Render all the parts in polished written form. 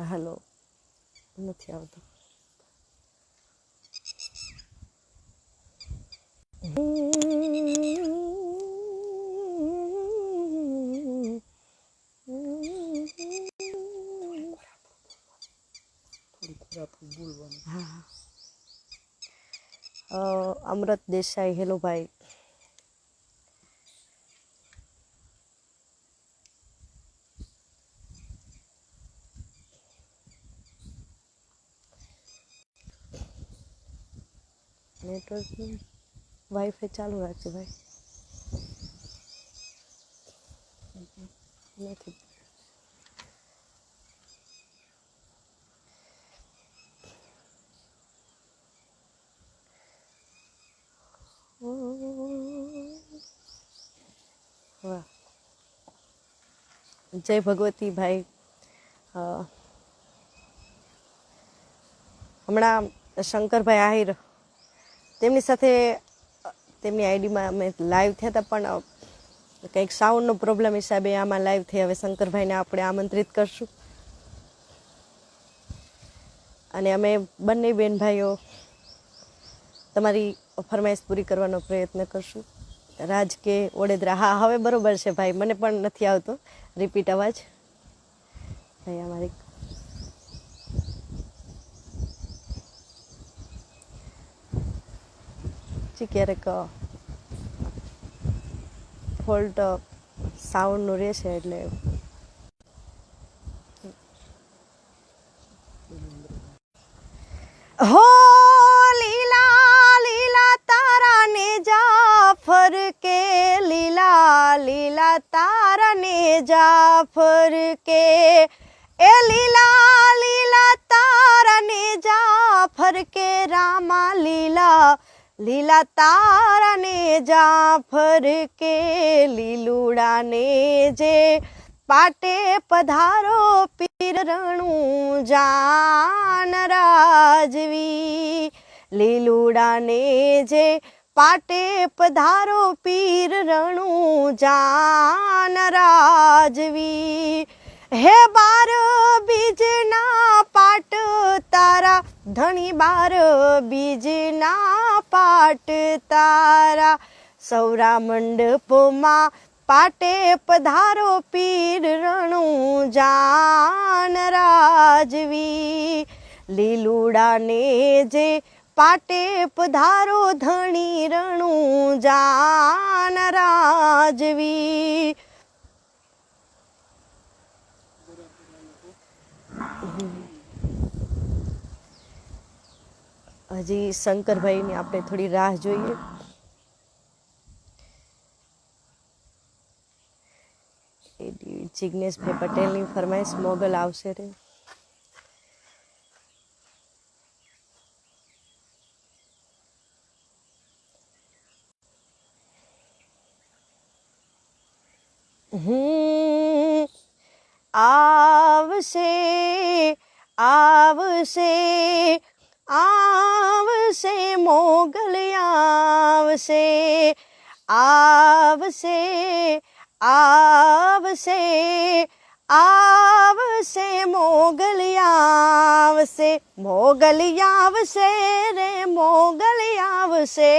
હાલો નથી આવતો. અમૃત દેસાઈ, હેલો ભાઈ. નેટવર્ક વાઈફાઈ ચાલુ રાખજો ભાઈ. નથી વાહ. જય ભગવતી ભાઈ. હમણાં શંકરભાઈ આહિર તેમની સાથે તેમની આઈડીમાં અમે લાઈવ થયા હતા, પણ કંઈક સાઉન્ડનો પ્રોબ્લેમ હિસાબે આમાં લાઈવ થઈ. હવે શંકરભાઈને આપણે આમંત્રિત કરશું અને અમે બંને બેન ભાઈઓ તમારી ફરમાઈશ પૂરી કરવાનો પ્રયત્ન કરશું. રાજ કે વડોદરા. હા, હવે બરોબર છે ભાઈ, મને પણ નથી આવતો રિપીટ અવાજ. ભાઈ અમારી ક્યારેક ફોલ્ટ સાઉન્ડનું રહેશે એટલે. હો લીલા લીલા તારા ને જાફર કે, લીલા લીલા તારા ને જાફર કે, એ લીલા લીલા તારા ને જાફર કે, રામા લીલા લીલા તારા ને જાફર કે, લીલુડા ને જે પાટે પધારો પીર રણું જાન રાજવી, લીલુડા ને જે પાટે પધારો પીર રણું જાન રાજવી. હે બાર બીજના પાટ તારા ધણી, બાર બીજના પાટ તારા, સૌરા મંડપમાં પાટે પધારો પીર રણું જાન રાજવી, લીલુડા ને જે પાટે પધારો ધણી રણું જાન રાજવી. હજી શંકરભાઈની આપણે થોડી રાહ જોઈએ. જિગ્નેશભાઈ પટેલની ફરમાઈશ મોગલ આવશે રે. આવશે આવશે આવશે મોગલ આવશે, આવશે આવશે આવશે મોગલ આવશે, મોગલ આવશે રે મોગલ આવશે,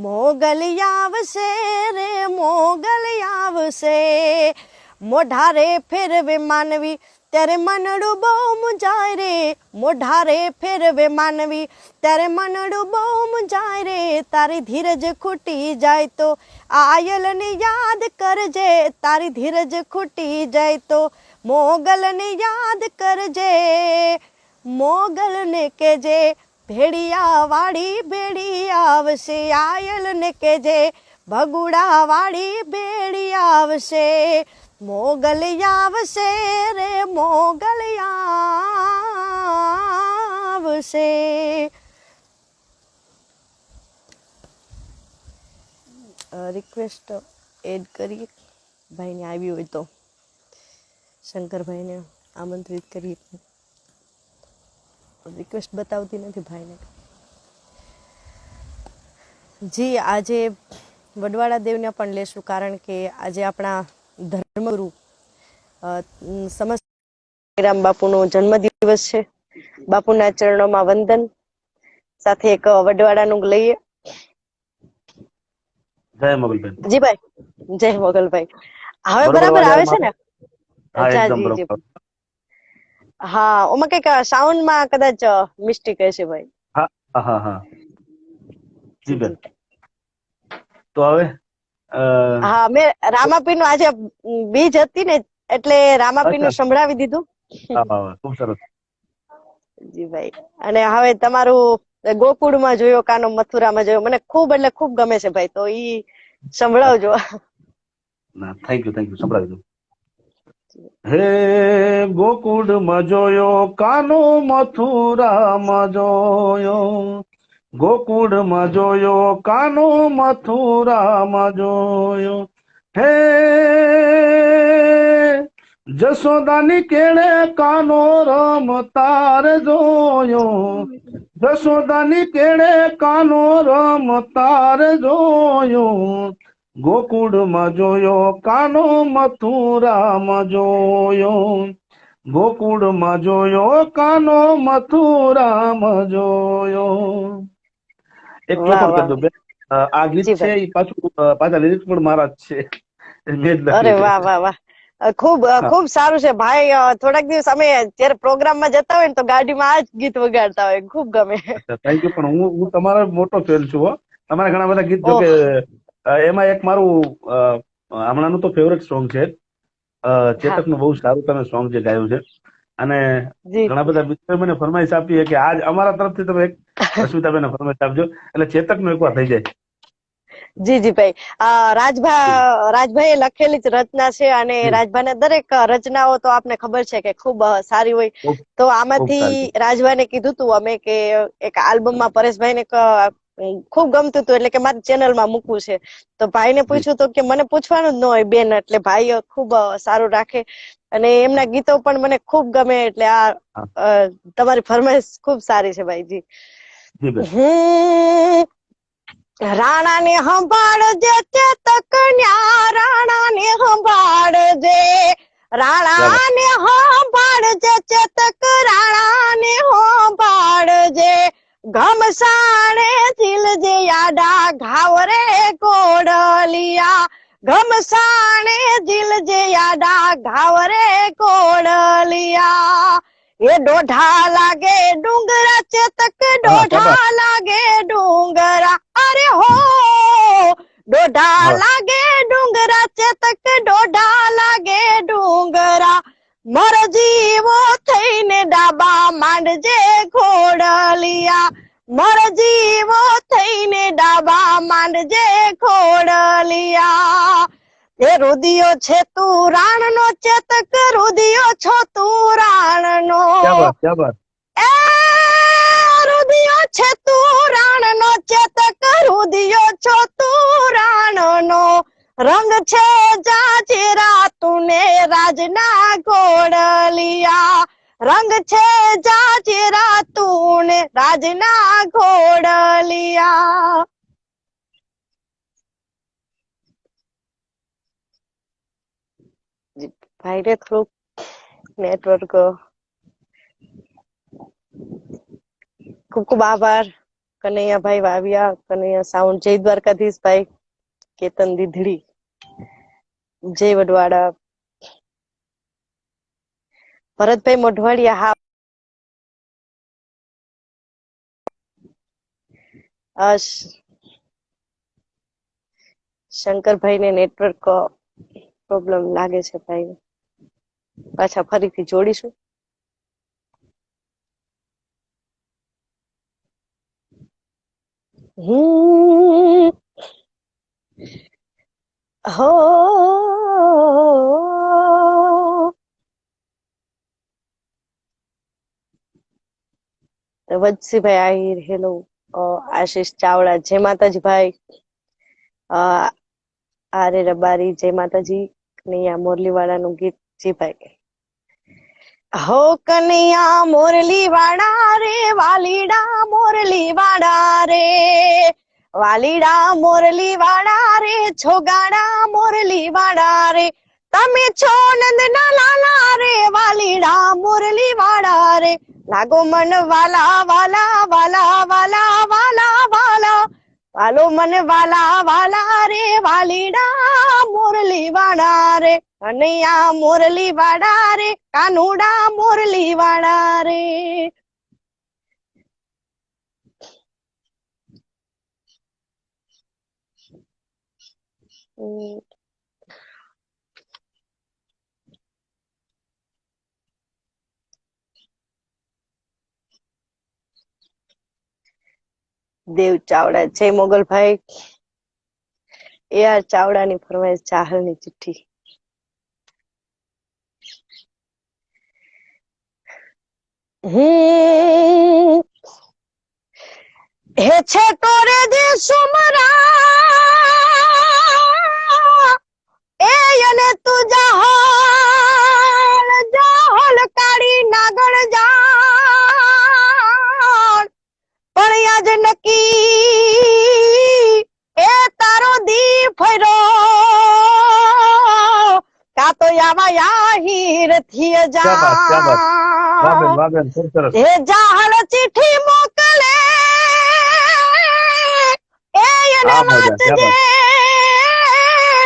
મોગલ આવશે રે મોગલ આવશે. મોઢારે ફેરવે માનવી ત્યારે મનડું બહુ મુંજાય રે, મોઢારે ફેરવે માનવી ત્યારે મનડું બહુ મુંજાય રે, તારી ધીરજ ખૂટી જાય તો આયલને યાદ કરજે, તારી ધીરજ ખૂટી જાય તો મોગલને યાદ કરજે, મોગલને કેજે ભેડિયા વાળી ભેડી આવશે, આયલને કેજે ભગુડા વાળી ભેડી આવશે, મોગલ આવશે રે મોગલ આવશે. રિક્વેસ્ટ એડ કરીએ ભાઈને, આવી હોય તો શંકરભાઈને આમંત્રિત કરીએ. રિક્વેસ્ટ બતાવતી નથી ભાઈને. જી આજે વડવાળા દેવને પણ લેશું, કારણ કે આજે આપણા ધર્મગુરુ સમસ્ત રામ બાપુનો જન્મદિવસ છે. બાપુના ચરણોમાં વંદન, સાથે એક વડવાડાનું લઈએ. જય મોગલબેન. જી ભાઈ, જય મોગલભાઈ. હવે બરોબર બરાબર અવાજ આવે છે ને? હા, જા એકદમ જી જી. બરોબર. હા, ઓમાં કઈક સાઉન્ડ માં કદાચ મિસ્ટેક હશે ભાઈ. હા હા હા હા જી જી બેન. જી. તો હવે હા, મેં રામાપીર નું આજે બીજ હતી ને એટલે રામાપીર નું અચ્છા, સંભળાવી દીધું. હા હા ખૂબ સરસ. જી ભાઈ. અને હવે તમારું ગોકુળમાં જોયો કાનો મથુરામાં જોયો, મને ખૂબ એટલે ખૂબ ગમે છે ભાઈ, તો ઈ સંભળાવજો. ના, થેન્ક યુ સંભળાવી દઉં. હે ગોકુળમાં જોયો કાનો મથુરામાં જોયો, ગોકુળમાં જોયો કાનો મથુરામાં જોયો, હે જશોદાની કેળે કાનો રમતાર જોયો, જશોદાની કેળે કાનો રમતાર જોયો, ગોકુળમાં જોયો કાનો મથુરામાં જોયો, ગોકુળમાં જોયો કાનો મથુરામાં જોયો. એક વાહ ચોખવટ વાહ કરી દો બેન. આ ગીત જી છે ભાઈ. એ પાછા લિરિક્સ પણ મારા જ છે, મેં જ અરે લખ્યું છે. વાહ વાહ વાહ, ખૂબ હા, ખૂબ સારું છે ભાઈ. થોડાક દિવસ અમે જયારે પ્રોગ્રામમાં જતા હોય ને તો ગાડીમાં આ જ ગીત વગાડતા હોય, ખૂબ ગમે. અચ્છા થેન્ક યુ. પણ હું તમારો મોટો ફેન છું હો. તમારા ઘણા બધા ગીત જો ઓહ કે એમાં એક મારું હમણાંનું તો ફેવરેટ સોંગ છે. હા ચેતકનું બહુ સારું તમે સોંગ જે ગાયું છે. અને જી ઘણા બધા મિત્રોએ મને ફરમાઈશ આપી કે આજ અમારા તરફથી તમે એક અસ્મિતાબેન ફરમાઈશ આપજો એટલે ચેતકનું એકવાર થઈ જાય. જી જી ભાઈ. રાજભાઈએ લખેલી જ રચના છે અને જી, રાજભાને દરેક રચનાઓ તો આપને ખબર છે કે ખૂબ સારી હોય. ખૂબ તો ખૂબ સારી આમાંથી છે. રાજભાઈને કીધું તું અમે કે એક આલ્બમમાં પરેશભાઈને ખૂબ ગમતું હતું એટલે કે મારી ચેનલમાં મૂકવું છે. તો ભાઈને જી પૂછ્યું તો કે મને પૂછવાનું જ ન હોય બેન, એટલે ભાઈ ખૂબ સારું રાખે અને એમના ગીતો પણ મને ખૂબ ગમે. એટલે હા તમારી ફરમાઈશ ખૂબ સારી છે ભાઈજી. જી બેન. રાણા ને સંભાળજે ચેતક ન્યા, રાણા ને સંભાળજે, ક્યાં વાત. રાણા ને સંભાળજે ચેતક, રાણા ને સંભાળજે, ઘમસાણે ઝીલજે યાડા ઘાવ રે કોડલિયા, ઘમસાણે ઝીલજે યાડા ઘાવ રે કોડલિયા, એ દોઢા લાગે ડુંગરા ચેતક, હા ક્યાં વાત. દોઢા લાગે ડુંગરા, અરે હો દોઢા હા લાગે ડુંગરા ચેતક, દોઢા લાગે ડુંગરા, મર જીવો થઈને ડાબા માંડજે ખોડલિયા, મર જીવો થઈને ડાબા માંડજે ખોડલિયા, એ રુદિયો છે તું રાણ નો ચેતક, રુદિયો છો તું રાણ નો, ક્યાં વાત. એ રુદિયો છે તું રાણ નો ચેતક, રુદિયો છો તું રાણ નો, રંગ છે જાજેરા તુને રાજના ઘોડલિયા, રંગ છે જાજેરા તુને રાજના ઘોડલિયા. ભાઈને થોડુંક નેટવર્ક. ખૂબ ખૂબ આભાર કનૈયાભાઈ વાવિયા, કનૈયા સાઉન્ડ, જય દ્વારકાધીશ ભાઈ, કેતન દીધડી, જય વડવાડા, ભરતભાઈ મોઢવાડિયા. હા, શંકરભાઈ ને નેટવર્ક પ્રોબ્લેમ લાગે છે ભાઈ, પાછા ફરીથી જોડીશું. હો વજસીભાઈ આહિર, હેલો. આશીષ ચાવડા, જય માતાજી ભાઈ. આરે રબારી, જય માતાજી. કનૈયા મોરલીવાળા નું ગીત, જી ભાઈ. હો કનૈયા મોરલી વાળા રે, વાલીડા મોરલી વાળા રે, વાલીડા મોરલી વાળા રે, છોગાડા મોરલી વાળા રે, તમે છો નંદના લાલા રે, વાલીડા મોરલી લાગો મન વાલા વાલા વાલા વાલા વાલા વાલા વાલો મન વાલા વાલા રે વાલીડા મોરલી વાળા રે કનૈયા મોરલી વાળા રે કાનુડા મોરલી વાળા રે. દેવ ચાવડા, જય મોગલભાઈ. AR ચાવડાની ફરમાઈશ ચાહલની ચિઠ્ઠી. હે છે તોરે દે સુમરા એને તું જહાલ જહાલ કાળી નાગણ જાણ પણ આજ નક્કી એ તારો દી ફર્યો કા તો આવા યાહીર થી હે જાહલ ચિઠ્ઠી મોકલે એને વાંચજે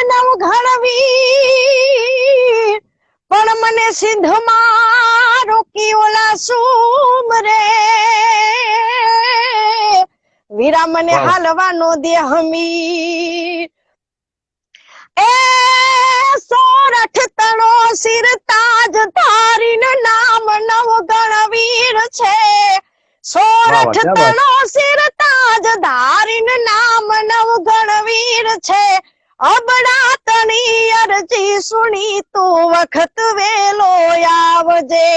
નવઘણવીર પણ મને સિંધમાં રોકી ઓલા સુમ રે વીરા મને હાલવાનો દે હમીર એ સોરઠ તણો સિર તાજ ધારીને નામ નવગણવીર છે. સોરઠ તણો સિર તાજ ધારીને નામ નવગણવીર છે. અબડા તણી અરજી સુણી તું વખત વેલો આવજે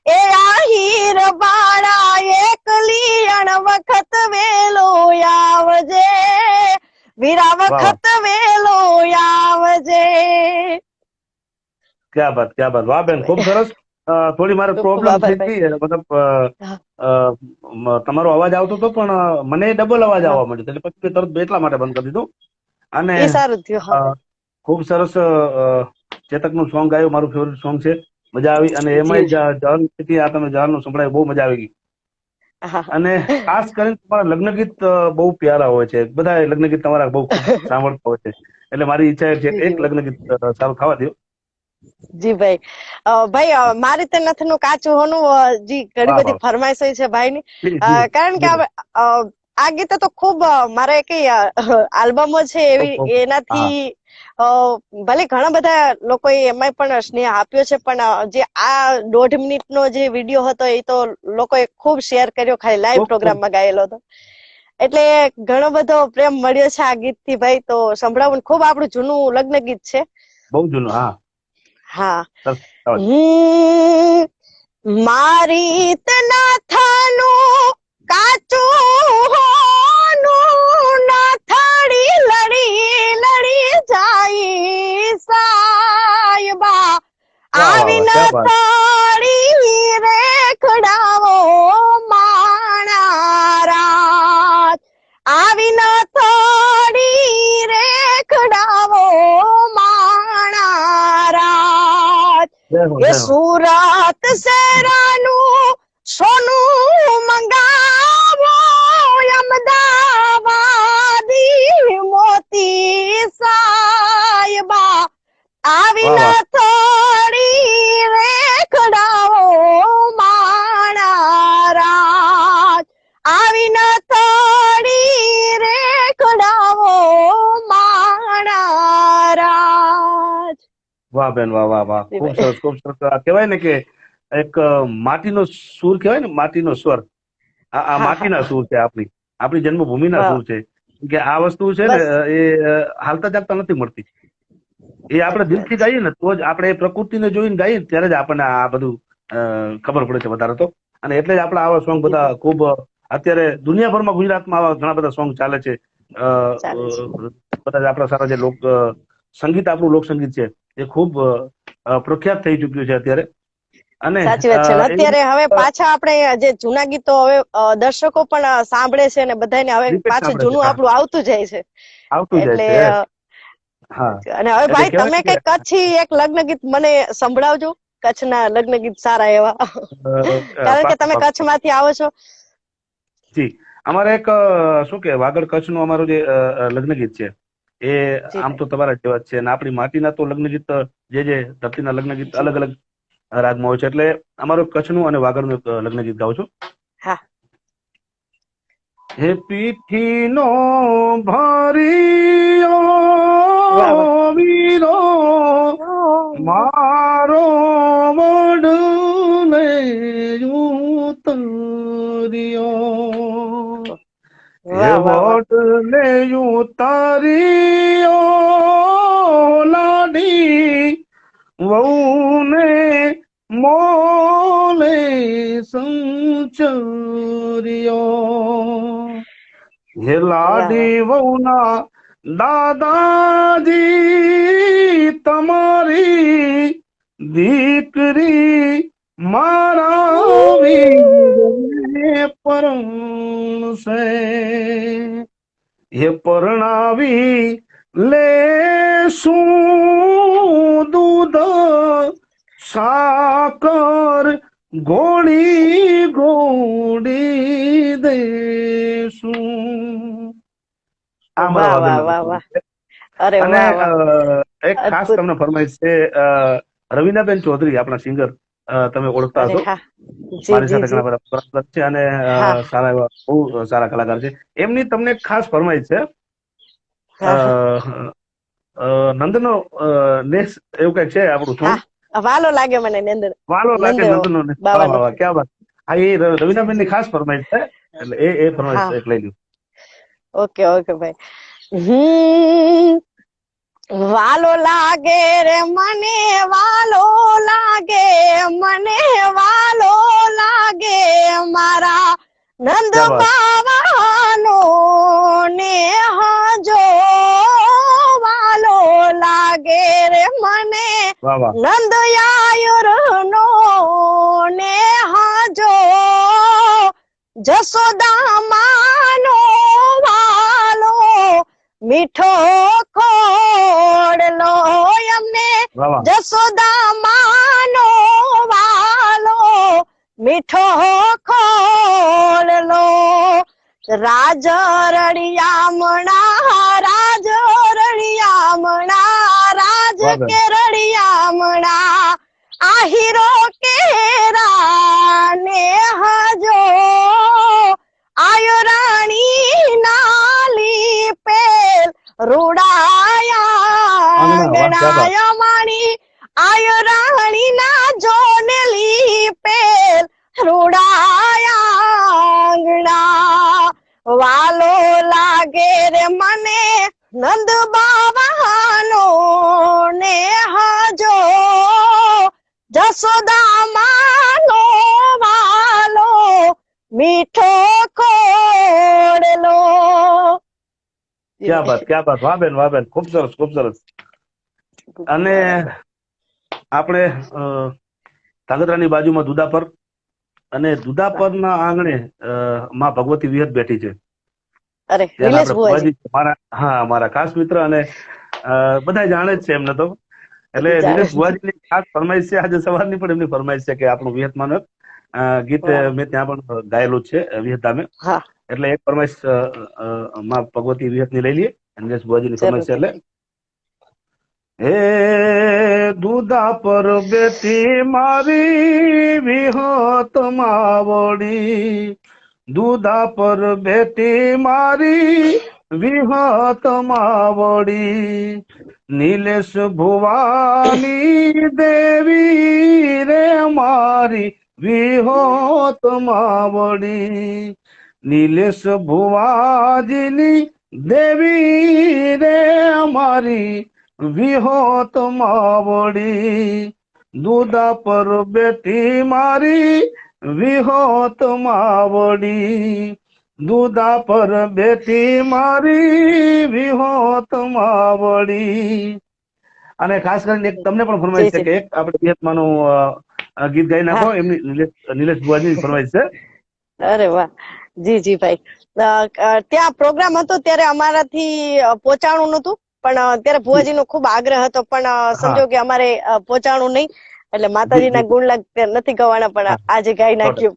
એ આહીર બાળા એકલી અણ વખત વેલો આવજે વીરા વખત વેલો આવજે. ક્યાં બાત વાહ બેન, ખૂબ સરસ. થોડી મારે પ્રોબ્લેમ થઈ ગઈ, મતલબ તમારો અવાજ આવતો હતો પણ મને ડબલ અવાજ આવવા માંડ્યો એટલે પછી તરત એટલા માટે બંધ કરી દીધું. અને ખૂબ સરસ ચેતકનું સોંગ ગાયું, મારું ફેવરેટ સોંગ છે, મજા આવી. અને એમાં આ તમે જવાનું સંભળાયું, બહુ મજા આવી ગઈ. અને ખાસ કરીને તમારા લગ્ન ગીત બહુ પ્યારા હોય છે, બધા લગ્ન ગીત તમારા બહુ સાંભળતા હોય છે, એટલે મારી ઈચ્છા છે એક લગ્ન ગીત સારું થવા દો. જી ભાઈ. ભાઈ મારી તે નથનું કાચું હોનું જી ઘણી બધી ફરમાઈશ હોય છે ભાઈની, કારણ કે આ ગીત તો ખૂબ મારે કઈ આલ્બમો છે એવી, એનાથી ભલે ઘણા બધા લોકોએ એમાં પણ સ્નેહ આપ્યો છે, પણ જે આ 1.5 મિનિટનો જે વિડીયો હતો એ તો લોકોએ ખૂબ શેર કર્યો, ખાલી લાઈવ પ્રોગ્રામમાં ગાયેલો હતો, એટલે ઘણો બધો પ્રેમ મળ્યો છે આ ગીતથી ભાઈ. તો સંભળાવું, ખૂબ આપણું જૂનું લગ્ન ગીત છે, બહુ જૂનું. હા. મારી નાથાનું કાચું હોનું નાથાડી લડી લડી જાય સાયબા આવી નાથાડી રેખડાવો માણા રાત આવી નાથાડી રેખડાવો એ સુરત શહેરાનું સોનું મંગાવો અમદાવાદી મોતી સાયબા આવી ન થોડી રેખડાવો માણા રાજ આવી ન થોડી રેખડાવો માણા રાજ. વાહ બેન, વાહ વાહ વાહ, ખૂબ સરસ, ખૂબ સરસ. કહેવાય ને કે એક માટીનો સૂર કહેવાય ને, માટીનો સ્વર. આ માટીના સૂર છે, આપણી જન્મભૂમિના સૂર છે. કે આ વસ્તુ છે ને એ હાલતા ચાલતા નથી મળતી, એ આપણે દિલથી ગાઈએ ને તો જ, આપણે પ્રકૃતિને જોઈને ગાઈએ ત્યારે જ આપણને આ બધું ખબર પડે છે વધારે તો. અને એટલે જ આપણા આવા સોંગ બધા ખૂબ અત્યારે દુનિયાભરમાં, ગુજરાતમાં આવા ઘણા બધા સોંગ ચાલે છે. બધા આપણા સારા જે સંગીત, આપણું લોકસંગીત છે એ ખૂબ પ્રખ્યાત થઈ ચુક્યું છે અત્યારે. અને સાચી વાત છે. અત્યારે હવે પાછા આપણે જે જૂના ગીતો હવે દર્શકો પણ સાંભળે છે અને બધાને હવે પાછું જૂનું આપણું આવતું જાય છે. એટલે અને હવે ભાઈ તમે કઈ કચ્છી એક લગ્ન ગીત મને સંભળાવજો. કચ્છના લગ્ન ગીત સારા એવા, કારણ કે તમે કચ્છમાંથી આવો છો. જી, અમારે એક શું કે વાગડ કચ્છનું અમારું જે લગ્ન ગીત છે એ જી આમ તો તમારા જેવા જ છે, અને આપણી માટીના તો લગ્ન ગીત જે ધરતીના લગ્ન ગીત જી અલગ અલગ રાગમાં હોય છે, એટલે અમારું કચ્છનું અને વાગડનું એક લગ્ન ગીત ગાઉં છું. હા. હે પીઠીનો ભરિયો વાહ વાહ. વીરો મારો વડને ઉતર્યો, હે વાહ વાહ વાહ. વડને ઉતાર્યો લાડી વહુને મોલે સંચર્યો, હે લાડી વહુના દાદાજી તમારી દીકરી મારા વીરને પરણશે, હે પરણાવી લેશું દૂધ સાકર ગોળી ગોળી દેશું. આ મારા વાહ વાહ વાગડના વાહ લગ્ન વાહ. છે. અરે અને વાહ વાહ. એક ખાસ અદ્ભુત. તમને ફરમાઈશ છે, રવીનાબેન ચૌધરી આપણા સિંગર, તમે ઓળખતા અરે હશો, હા. જી મારી જી સાથે જી. ઘણા બધા પ્રશ્ન છે, અને હા સારા એવા બહુ સારા કલાકાર છે. એમની તમને ખાસ ફરમાઈશ છે, અ, હા હા નંદનો નેસ એવું કઈક છે આપણું સોંગ, હા. વાલો લાગે મને નંદ. વાલો લાગે નંદ નંદનો નેસ. વાહ બાવાનો. વાહ વાહ, ક્યાં વાત. હા, એ જી રવીનાબેન ની જી. ખાસ ફરમાઈશ છે, એટલે એ ફરમાઈશ હા. એક લઈ લ્યું. ઓકે ઓકે ભાઈ. વાલો લાગે રે મને, વાલો લાગે મને, વાલો લાગે મારા નંદ ક્યાં વાત. બાવાનો ને હજો, વાલો લાગે રે મને વાહ વાહ. નંદ આયુર નો ને હજો, જસોદા માનો વાલો મીઠો ખોડલો અમને, વાહ વાહ. જસોદા માનો વાલો મીઠો ખોડલો, રાજ રળિયામણા, રાજ રળિયામણા, રાજ વાહ બેન. કે રળિયામણા, આહીરો કેરા ને હજો, આયો રાણી નાલી પેલ રૂડાયા આંગણા, વાહ ક્યાં વાત. ગણાયા માણી, આયો રાણી ના જોનેલી પેલ રૂડાયા, વાલો લાગે રે મને નંદ બાવાનો ને હજો, જસોદા માનો વાલો મીઠો ખોડલો. ક્યાં બાત, ક્યાં બાત. વાહ બેન, વાહ બેન, ખૂબ સરસ, ખૂબ સરસ. અને આપણે ધાંગધ્રાની બાજુમાં દુદાપર, અને દુદાપરના આંગણે માં ભગવતી વિહત બેઠી છે. અરે ત્યાંના નિલેશ આપણે બુઆજી. મારા, હા, મારા ખાસ મિત્ર, અને બધા જાણે જ છે એમને તો. એટલે જાણે નિલેશ ભુવાજીની ખાસ ફરમાઈશ છે, આજે સવારની પણ એમની ફરમાઈશ છે કે આપણું વિહતમાનું ગીત મેં ત્યાં પણ ગાયેલું જ છે વિહત ધામે. હા એટલે એક ફરમાઈશ માં ભગવતી વિહતની લઈ લઈએ, નિલેશ ભુવાજીની ફરમાઈશ છે જરૂરથી એટલે. ભાઈ. હે દૂધા પર બેટી મારી વિહત માવડી, દૂધા પર બેટી મારી વિહત માવડી, નિલેશ ભુવાની દેવી રે મારી વિહોત માવડી, નિલેશ ભુવાજીની દેવી રે મારી વિહોત માવડી, દૂધા પર બેટી મારી વિહોત માવડી, દૂધા પર બેટી મારી વિહોત માવડી. અને ખાસ કરીને એક તમને પણ જી ફરમાઈશ છે જી. કે એક આપણે વિહતમાનું ગીત ગાઈ હા. નાખો, એમની નિલેશ ભુવાજીની ફરમાઈશ છે. અરે વાહ. જી જી ભાઈ. ત્યાં પ્રોગ્રામ હતો ત્યારે અમારાથી પહોંચાણું નતું, પણ ત્યારે ભુવાજીનો ખૂબ આગ્રહ હતો, પણ હા સંજોગે અમારે પહોંચાણું નહીં. એટલે માતાજીના જી. ગુણ નથી ગવાના, પણ હા, આજે ગાઈ સો ટકા. નાખ્યું.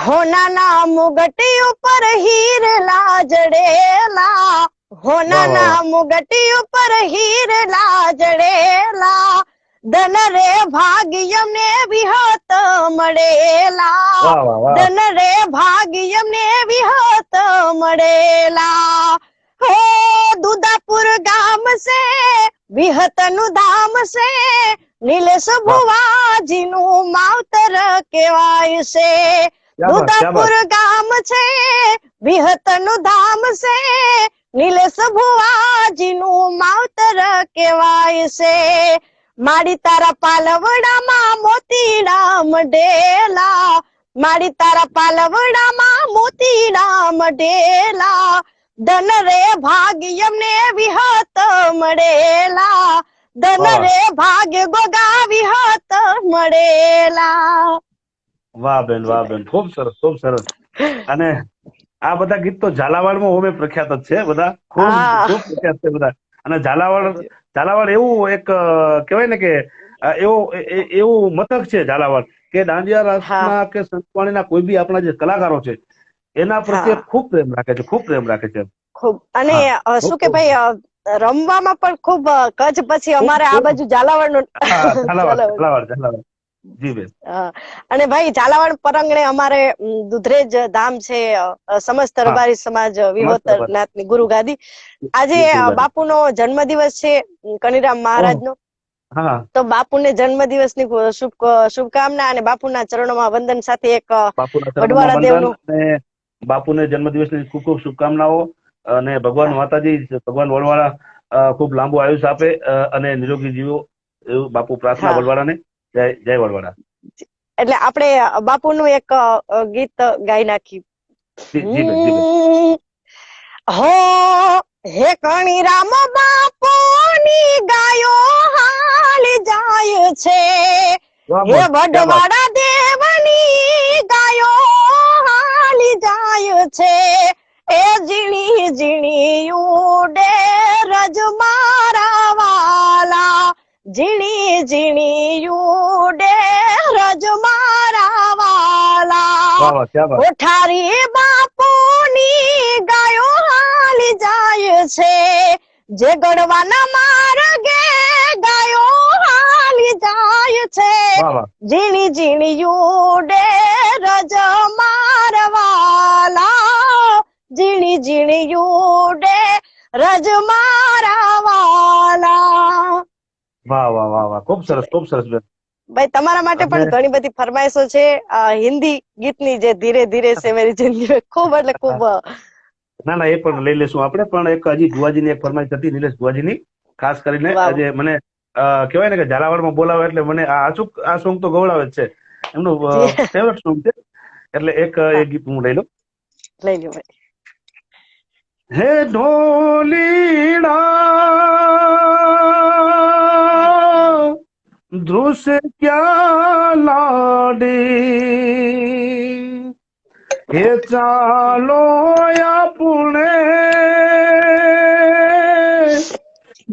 હોનાના મુગટી ઉપર હીરલા જડેલા, હોનાના મુગટી ઉપર હીરલા જડેલા, ધન રે ભાગ્યમને વિહત મળેલા, વાહ વાહ વાહ. ધન રે ભાગ્યમને વિહત મળેલા. હો દુદાપુર ગામ સે વિહત નું ધામ સે, નીલેશ ભુવાજીનું માવતર કહેવાય છે. ક્યા બાત, ક્યા દુદાપુર બાત. ગામ છે વિહત નું ધામ છે, નીલેશ ભુવાજીનું માવતર કહેવાય છે. માડી તારા પાલવડામાં મોતીડા મઢેલા, માડી તારા પાલવડામાં મોતીડા મઢેલા, ધન રે ભાગ્યમને વિહત મળેલા, ધન વાહ રે ભાગ્ય ગોગા વિહત મળેલા. વાહ બેન, વાહ બેન, ખૂબ સરસ, ખૂબ સરસ. અને આ બધા ગીત તો ઝાલાવાડમાં ઓમે પ્રખ્યાત જ છે બધા, ખૂબ હા ખૂબ પ્રખ્યાત છે બધા. અને ઝાલાવાડ એવું એક કહેવાય ને કે એવું મથક છે ઝાલાવાડ, કે દાંડિયા હા રાસના કે સંતવાણીના કોઈ બી આપણા જે કલાકારો છે એના પ્રત્યે હા ખૂબ પ્રેમ રાખે છે, ખૂબ પ્રેમ રાખે છે. ખૂબ. અને હા, ખૂબ શું કે ભાઈ, રમવામાં પણ ખૂબ કચ્છ પછી ખૂબ અમારે આ ખૂબ. બાજુ ઝાલાવાડ નું હા, ઝાલાવાડ ઝાલાવાડ. ઝાલાવાડ ઝાલાવાડ. જી બેન. અને ભાઈ ઝાલાવાડ પરંગણે અમારે દુધરેજ ધામ છે, સમસ્ત હા, રબારી સમાજ મસ્ત વિહોતર વાત. નાથની ગુરુગાદી. આજે બિલકુલ ગાડી. બાપુનો જન્મદિવસ છે, કનીરામ ઓહ, મહારાજનો. હા. તો બાપુને જન્મદિવસની શુભકામના, અને બાપુના ચરણોમાં વંદન સાથે એક બાપુના ચરણોમાં વડવાળા વંદન, દેવનું. અને બાપુને જન્મદિવસની ખૂબ ખૂબ શુભકામનાઓ. અને ભગવાન માતાજી, ભગવાન વડવાળા ખૂબ લાંબુ આયુષ્ય આપે અને નિરોગી જીવો, એવું બાપુ પ્રાર્થના હા, વડવાળાને. જય જય વડવાળા. એટલે આપણે બાપુનું એક ગીત ગાઈ નાખી. જી જી બેન, જી બેન. હો હે કણીરામ બાપુની ગાયો હાલી જાય છે, વાહ હે બોલ, ક્યાં બાત. વડવાડા દેવની ગાયો હાલી જાય છે, એ ઝીણી ઝીણી ઉડે રજ મારા વાલા, ઝીણી ઝીણી ઉડે રજ મારા વાલા. વાહ વાહ, ક્યાં બાત. કોઠારી બાપુની ગાયો હાલી જાય છે, જે ગડવાના માર્ગે ગાયો હાલી જાય છે, વાહ વાહ. ઝીણી ઝીણી ઉડે રજ મારવાલા, ઝીણી ઝીણી ઉડે રજ મારા વાલા. વાહ વાહ વાહ વાહ, ખૂબ સરસ, ખૂબ સરસ બેન. ભાઈ તમારા માટે અને પણ ઘણી બધી ફરમાઈશો છે હિન્દી ગીતની, જે ધીરે ધીરે સે મેરી જિંદગી, ખૂબ એટલે ખૂબ. ના ના, એ પણ લઈ લેશું આપણે. પણ એક હજી ભુવાજીની એક ફરમાઈશ હતી, નિલેશ ભુવાજીની, ખાસ કરીને વાહ આજે મને કહેવાય ને કે ઝાલાવાડમાં બોલાવે એટલે મને આ અચૂક આ સોંગ તો ગવડાવે જ છે, એમનું જી ફેવરેટ સોંગ છે. એટલે હા, એક ગીત હું લઈ લઉં. લઈ લો ભાઈ. હે ઢોલીડા ધ્રુસ ક્યાં લાડે, હે ચાલો આપણે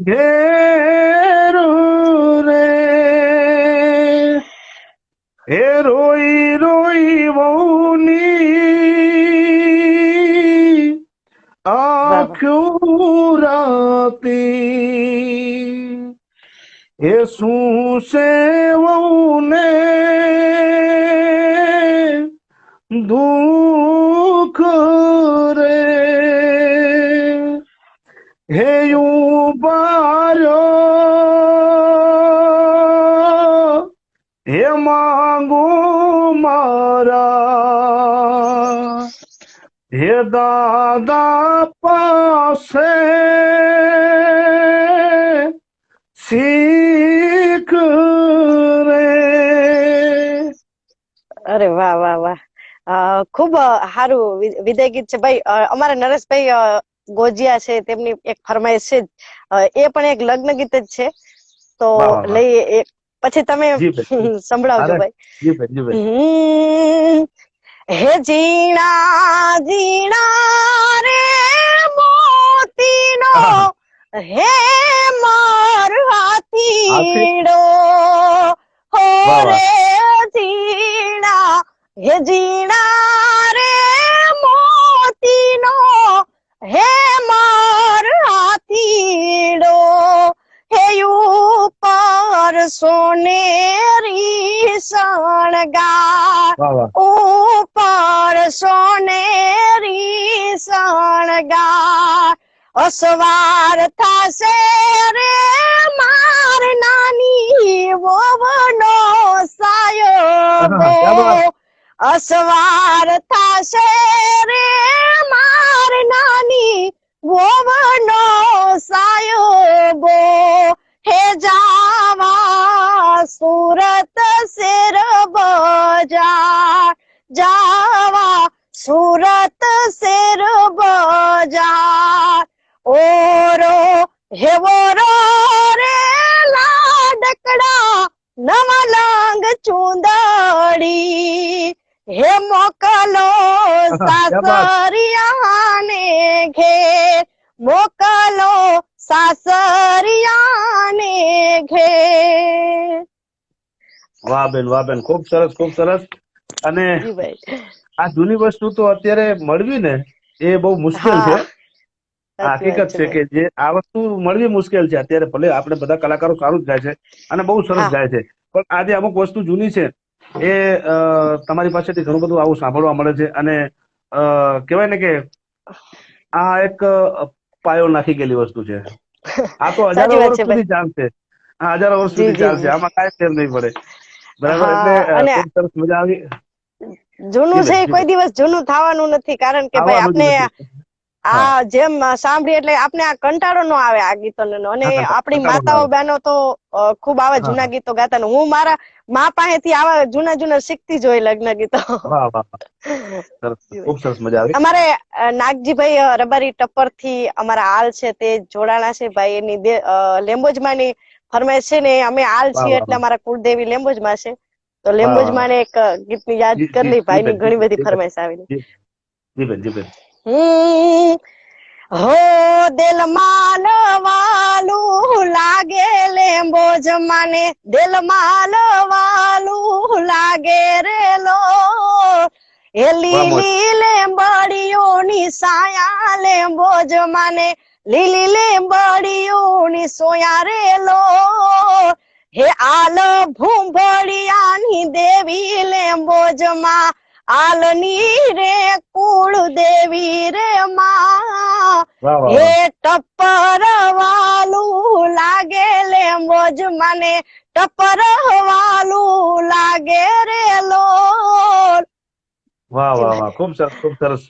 ઘેર રે, હે રોઈ રોઈ વહુની વાહ વાહ. આંખ્યું રાતી, એ શું છે વહુને દુઃખ રે, હે ઉબાર્યો હે માંગુ મારા, હે દાદા પાસે શીખ રે. અરે વાહ વાહ વાહ. ખૂબ સારું વિદાય ગીત છે ભાઈ. અમારા નરેશભાઈ ગોજિયા છે, તેમની એક ફરમાઈશ છે, એ પણ એક લગ્ન ગીત જ છે. તો વાહ વાહ વાહ. લઈએ, પછી તમે જી બેન, જી. સંભળાવજો અરે ભાઈ. જી બેન, જી બેન. હે ઝીણા ઝીણા રે મોતીનો આહા. હે માર હાથીડો હો વાહ વાહ રે ઝીણા હે ઝીણા રે મોતીનો હે માર હાથીડો હે ઉપર સોનેરી શણગાર વાહ વાહ ઉપર સોનેરી શણગાર અસવાર થાશે રે માર નાની વોવનો સાયબો ક્યાં બાત અસવાર થાશે રે માર નાની વોવનો સાયબો હે જાવા સુરત શેર બજાર જાવા સુરત શેર બજાર ઓરો હેવોરો રે લાડકડા નવા લાંગ ચૂંદડી હે મોકલો ક્યાં બાત સાસરિયાને ઘેર મોકલો સાસરિયાને ઘેર વાહ બેન ખૂબ સરસ ખૂબ સરસ. અને જી ભાઈ આ જૂની વસ્તુ તો અત્યારે મળવી ને એ બહુ મુશ્કેલ છે. હા આ સાચી વાત હકીકત છે કે ભાઈ જે આ વસ્તુ મળવી મુશ્કેલ છે અત્યારે. ભલે આપણે બધા કલાકારો સારું જ ગાય છે અને બહુ સરસ હા ગાય છે, પણ આજે અમુક વસ્તુ જૂની છે એ તમારી પાસેથી ઘણું બધું આવું સાંભળવા મળે છે. અને કહેવાય ને કે આ એક પાયો નાખી ગયેલી વસ્તુ છે. આ તો સાચી હજારો વાત વર્ષ છે ભાઈ સુધી ચાલશે. આ હજારો વર્ષ જી સુધી જી ચાલશે, જી આમાં કાંઈ ફેર નહીં પડે. બરાબર, એટલે હા અને ખૂબ સરસ મજા આવી. જૂનું જી છે બેન, એ જી કોઈ બેન. દિવસ જૂનું થવાનું નથી, કારણ કે ભાઈ આવવાનું જ આપણે નથી. હા, આ જેમ સાંભળીએ એટલે આપણે આ કંટાળો ન આવે આ ગીતોનો. અને હા, આપણી કંટાળો ના માતાઓ આવે. બહેનો તો ખૂબ આવા હા, જૂના ગીતો ગાતા ને હું મારા મા પાસેથી આવા જૂના જૂના શીખતી જ હોય લગ્ન ગીતો. વાહ વાહ વાહ. સરસ, ખૂબ સરસ મજા આવી. અમારે નાગજીભાઈ રબારી ટપ્પર થી અમારા હાલ છે તે જોડાણા છે ભાઈ. એની લેમ્બોજમાં ની ફરમાઈશ છે ને, અમે હાલ વાહ છીએ વાહ એટલે વાહ અમારા કુળદેવી લેમ્બોજમાં છે, તો વાહ વાહ લેમ્બોજમાં વાહ. ને એક ગીતની યાદ જી કરી જી લઈ. જી ભાઈ ની બેન, જી ઘણી બેન, બધી જી બેન, ફરમાઈશ આવેલી. જી જી બેન, જી બેન. હો દિલ માલ વાલું લાગે લેમ્બોજ માને, દિલ માલ વાલું લાગે રે લો એ વાહ મોજ. લીલી લેમ્બડીઓની સાયા લેમ્બોજ માને, લીલી લેમ્બડીઓની સોયા રે લો હે આલ ભૂંભળિયાની દેવી લેમ્બોજમાં, આલની રે કુળ દેવી રે માં વાહ વાહ હે વાહ. ટપ્પર વાલું લાગે લેમ્બોજ મને, ટપ્પર વાલું લાગે રે લોલ. વાહ જી વાહ વાહ, ભાઈ ખૂબ સરસ ખૂબ સરસ.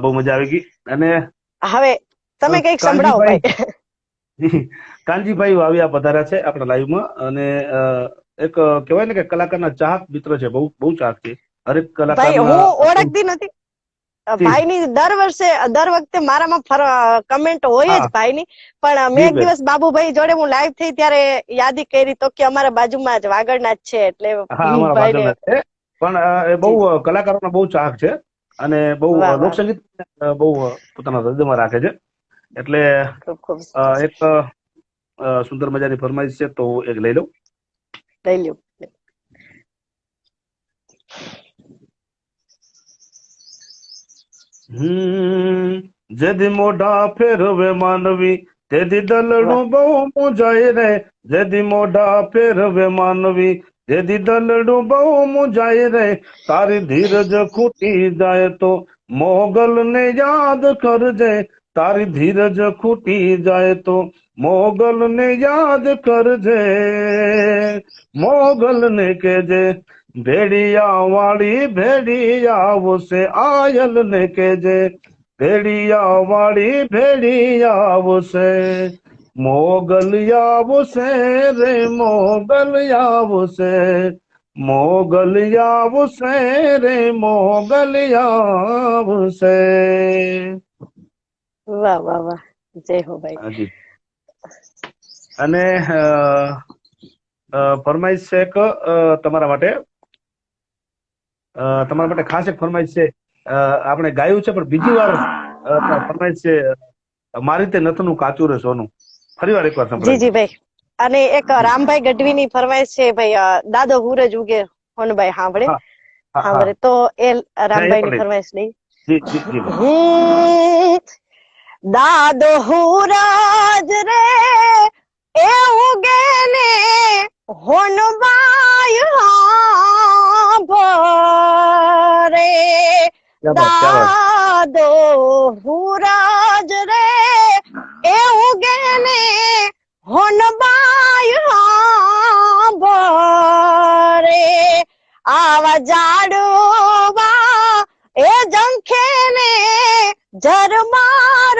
બહુ મજા આવી ગઈ. અને હવે તમે કઈક સંભળાવો કાનજીભાઈ ભાઈ. કાનજીભાઈ વાવિયા પધાર્યા છે આપણા લાઈવમાં. અને એક કહેવાય ને કે કલાકારના ચાહક મિત્ર છે, બહુ બહુ ચાહક છે હરેક ભાઈ કલાકારના. હું ઓળખતી નથી જી ભાઈની. દર વખતે મારામાં કમેન્ટ હોય જ હા, ભાઈની, પણ મેં જી એક બેન. દિવસ બાબુભાઈ જોડે હું લાઈવ થઈ ત્યારે યાદી કરી તો કે અમારા બાજુમાં જ વાગડના જ છે, એટલે હા, અમારા ભાઈને. વાગલના છે. પણ એ બહુ જી જી કલાકારોનો બહુ ચાહક છે. અને બહુ વાહ વાહ લોકસંગીત બહુ પોતાના હૃદયમાં રાખે છે. એટલે ખૂબ ખૂબ સરસ. એક સુંદર મજાની ફરમાઈશ છે, તો એક લઈ લઉં. લઈ લ્યો. જેદી મોઢા ફેરવે માનવી તેદી વાહ દલડું બહુ મુંજાય રે. જેદી મોઢા ફેરવે માનવી તેદી દલડું બહુ મુંજાય રે. તારી ધીરજ ખૂટી જાય તો મોગલ ને યાદ કરજે. તારી ધીરજ ખૂટી જાય તો મોગલ ને યાદ કરજે. મોગલ ને કેજે ભેડિયા વાળી ભેડિયા આવશે. આયલ ને કેજે ભેડિયા વાળી ભેડિયા આવશે. મોગલ આવશે રે મોગલ આવશે. મોગલ આવશે રે મોગલ આવશે. વાહ વાહ વાહ, જય હો ભાઈ. હાજી. અને ફરમાઈશ છે એક તમારા માટે. તમારા માટે ખાસ એક ફરમાઈશ છે. આપણે ગાયું છે પણ બીજી વાર ફરમાઈશ છે. મારી તે નથનું કાચું રે સોનું. ફરીવાર એકવાર જી સંભળાવી. જી ભાઈ. અને એક રામભાઈ ગઢવી ની ફરમાઈશ છે ભાઈ, દાદો હુરજ ઉગે હોનભાઈ સાંભળે હા હા હા સાંભળે તો એ એ રામભાઈ પણ ની લઈ. ફરમાઈશ નહીં. જી જી જી ભાઈ. દાદો હુરજ રે એ ઉગે ને હોનબાઈ ભરે, ક્યાં બાત ક્યાં બાત. દાદો હુરજ રે એ ઉગે ને હોનબાઈ ભરે, આવા જાડવા એ જંખે ને ઝરમાર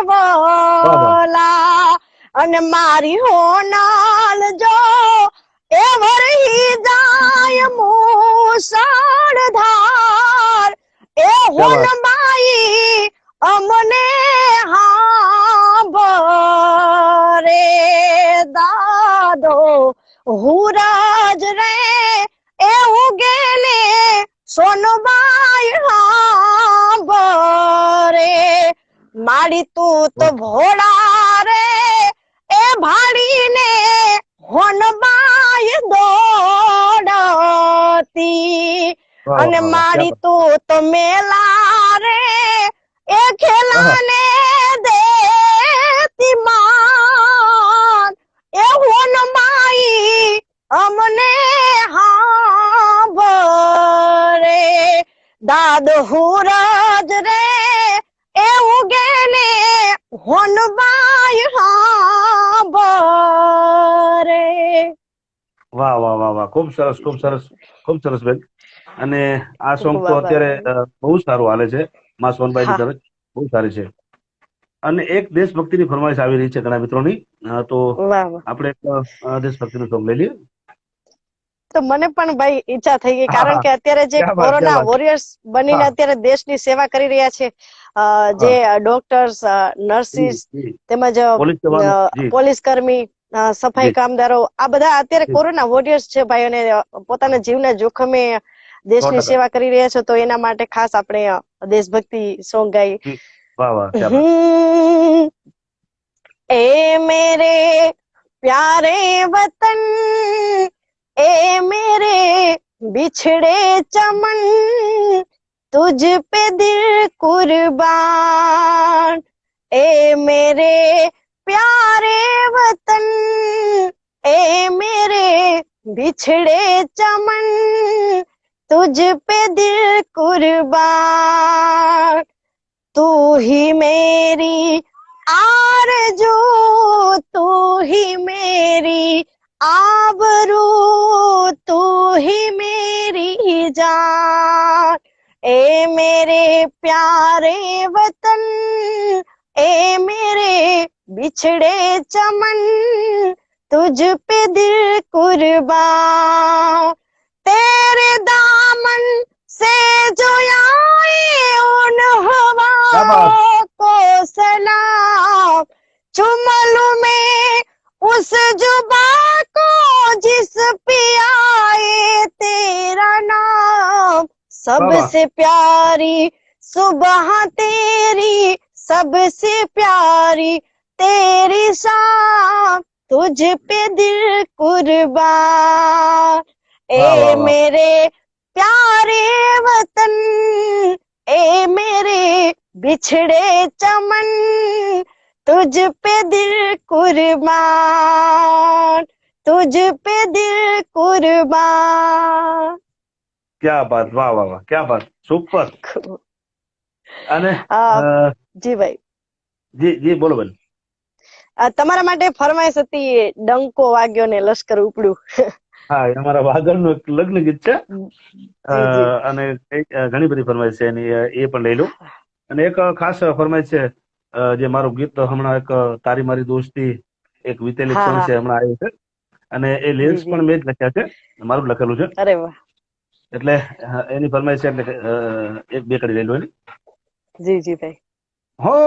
વાહ વાહ. મેવલા, અને મારી હોનાલ જો એ વરહી જાય મુસળધાર, એ ક્યાં બાત. હોનબાઈ અમને હાંભરે, દાદો હુરજ રે એ ઉગે ને સોનબાઈ હાંભરે, માડી તું તો ભોળા રે એ ભાડીને હોનબાઈ દોડતી, વાહ અને વાહ વાહ માડી ક્યાં બાત. તું તો મેલા રે એ આહા. ખેલાને દેતી માન, એ હોનબાઈ અમને હાંભરે, દાદો હુરજ રે એ ઉગે ને હોનબાઈ હાંભરે. વાહ વાહ વાહ વાહ, ખૂબ સરસ ખૂબ સરસ ખૂબ સરસ બેન. અને આ ખૂબ સોંગ ખૂબ તો આભાર અત્યારે ભાઈ. બહુ સારું હાલે છે. માં સોનબાઈની હા તરફ બહુ સારી છે. અને એક દેશભક્તિની ફરમાઈશ આવી રહી છે ઘણા મિત્રોની. તો વાહ વાહ. આપણે એક દેશભક્તિનું સોંગ લઈ લઈએ. તો મને પણ ભાઈ ઈચ્છા થઈ ગઈ, હા કારણ હા કે અત્યારે જે ક્યાં બાત ક્યાં કોરોના બાત. વોરિયર્સ બનીને હા અત્યારે દેશની સેવા કરી રહ્યા છે, જે હા ડોક્ટર્સ, જી નર્સિસ, જી. તેમજ પોલીસ જવાનો જી પોલીસ કર્મી, સફાઈ જી કામદારો, આ બધા અત્યારે જી. કોરોના વોરિયર્સ છે ભાઈ, અને પોતાના જીવના જોખમે દેશની 100%. સેવા કરી રહ્યા છે, તો એના માટે ખાસ આપણે દેશભક્તિ સોંગ ગાઈ. જી. વાહ વાહ ક્યાં બાત. હમ, ए मेरे प्यारे वतन, ए मेरे बिछड़े चमन, तुझ पे दिल कुर्बान, ए मेरे प्यारे वतन, ए मेरे बिछड़े चमन, तुझ पे दिल कुर्बान, तू ही मेरी आरज़ू, तू ही मेरी आबरू, तू ही मेरी जान, ए मेरे प्यारे वतन, ए मेरे बिछड़े चमन, तुझ पे दिल कुर्बान, तेरे दामन से जो आए उन ક્યાં બાત. हवाओं को सलाम, चुम लूं मैं उस जुबां को जिस पे आए तेरा नाम, વાહ વાહ. सबसे प्यारी सुबह तेरी, सबसे प्यारी तेरी शाम, तुझ पे दिल कुर्बान, વાહ વાહ ए વાહ. मेरे प्यारे वतन, ए मेरे बिछड़े चमन, तुझ पे दिल कुर्बान, तुझ पे दिल कुर्बान. ક્યાં બાત. વાહ વાહ વાહ ક્યાં બાત. સુપર. અને જી ભાઈ, જી જી બોલો બેન. તમારા માટે ફરમાઈશ હતી, ડંકો વાગ્યો ને લશ્કર ઉપડ્યું. હા એ અમારા વાગડનું એક લગ્ન ગીત છે. જી જી. અને ઘણી બધી ફરમાઈશ છે એની, એ પણ લઈ લો. અને એક ખાસ ફરમાઈશ છે, જે મારું ગીત હમણાં એક તારી મારી દોસ્તી, એક વિતેલી હા ક્ષણ હા. છે હમણાં આવ્યું છે. અને એ જી લિરિક્સ જી. પણ મેં જ લખ્યા છે, મારું જ લખેલું છે. અરે વાહ. એટલે એની ફરમાઈશ છે, એટલે એક બે કડી લઈ લો એની. જી જી ભાઈ. હો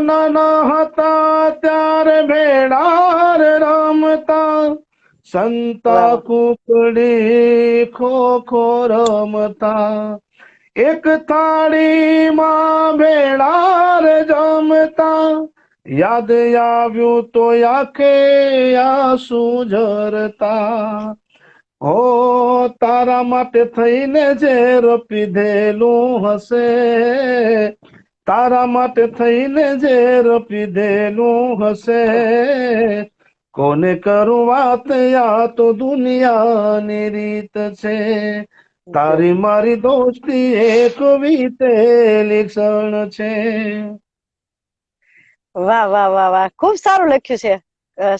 નાના હતા ત્યારે ભેળા રે રમતા, સંતા વાહ વાહ. કુકડી ખો ખો રમતા, એક થાળીમાં ભેળા રે જમતા, યાદ આવ્યું તો આંખે આંસુ ઝરતા. હો તારા માટે થઈને ઝેર પીધેલું હશે, તારા માટે થઈને ઝેર પીધેલું હશે. કોને કરું વાત, આ તો દુનિયાની રીત છે. તારી મારી દોસ્તી એક વીતેલી ક્ષણ છે. વાહ વાહ વાહ વાહ, ખૂબ સારું લખ્યું છે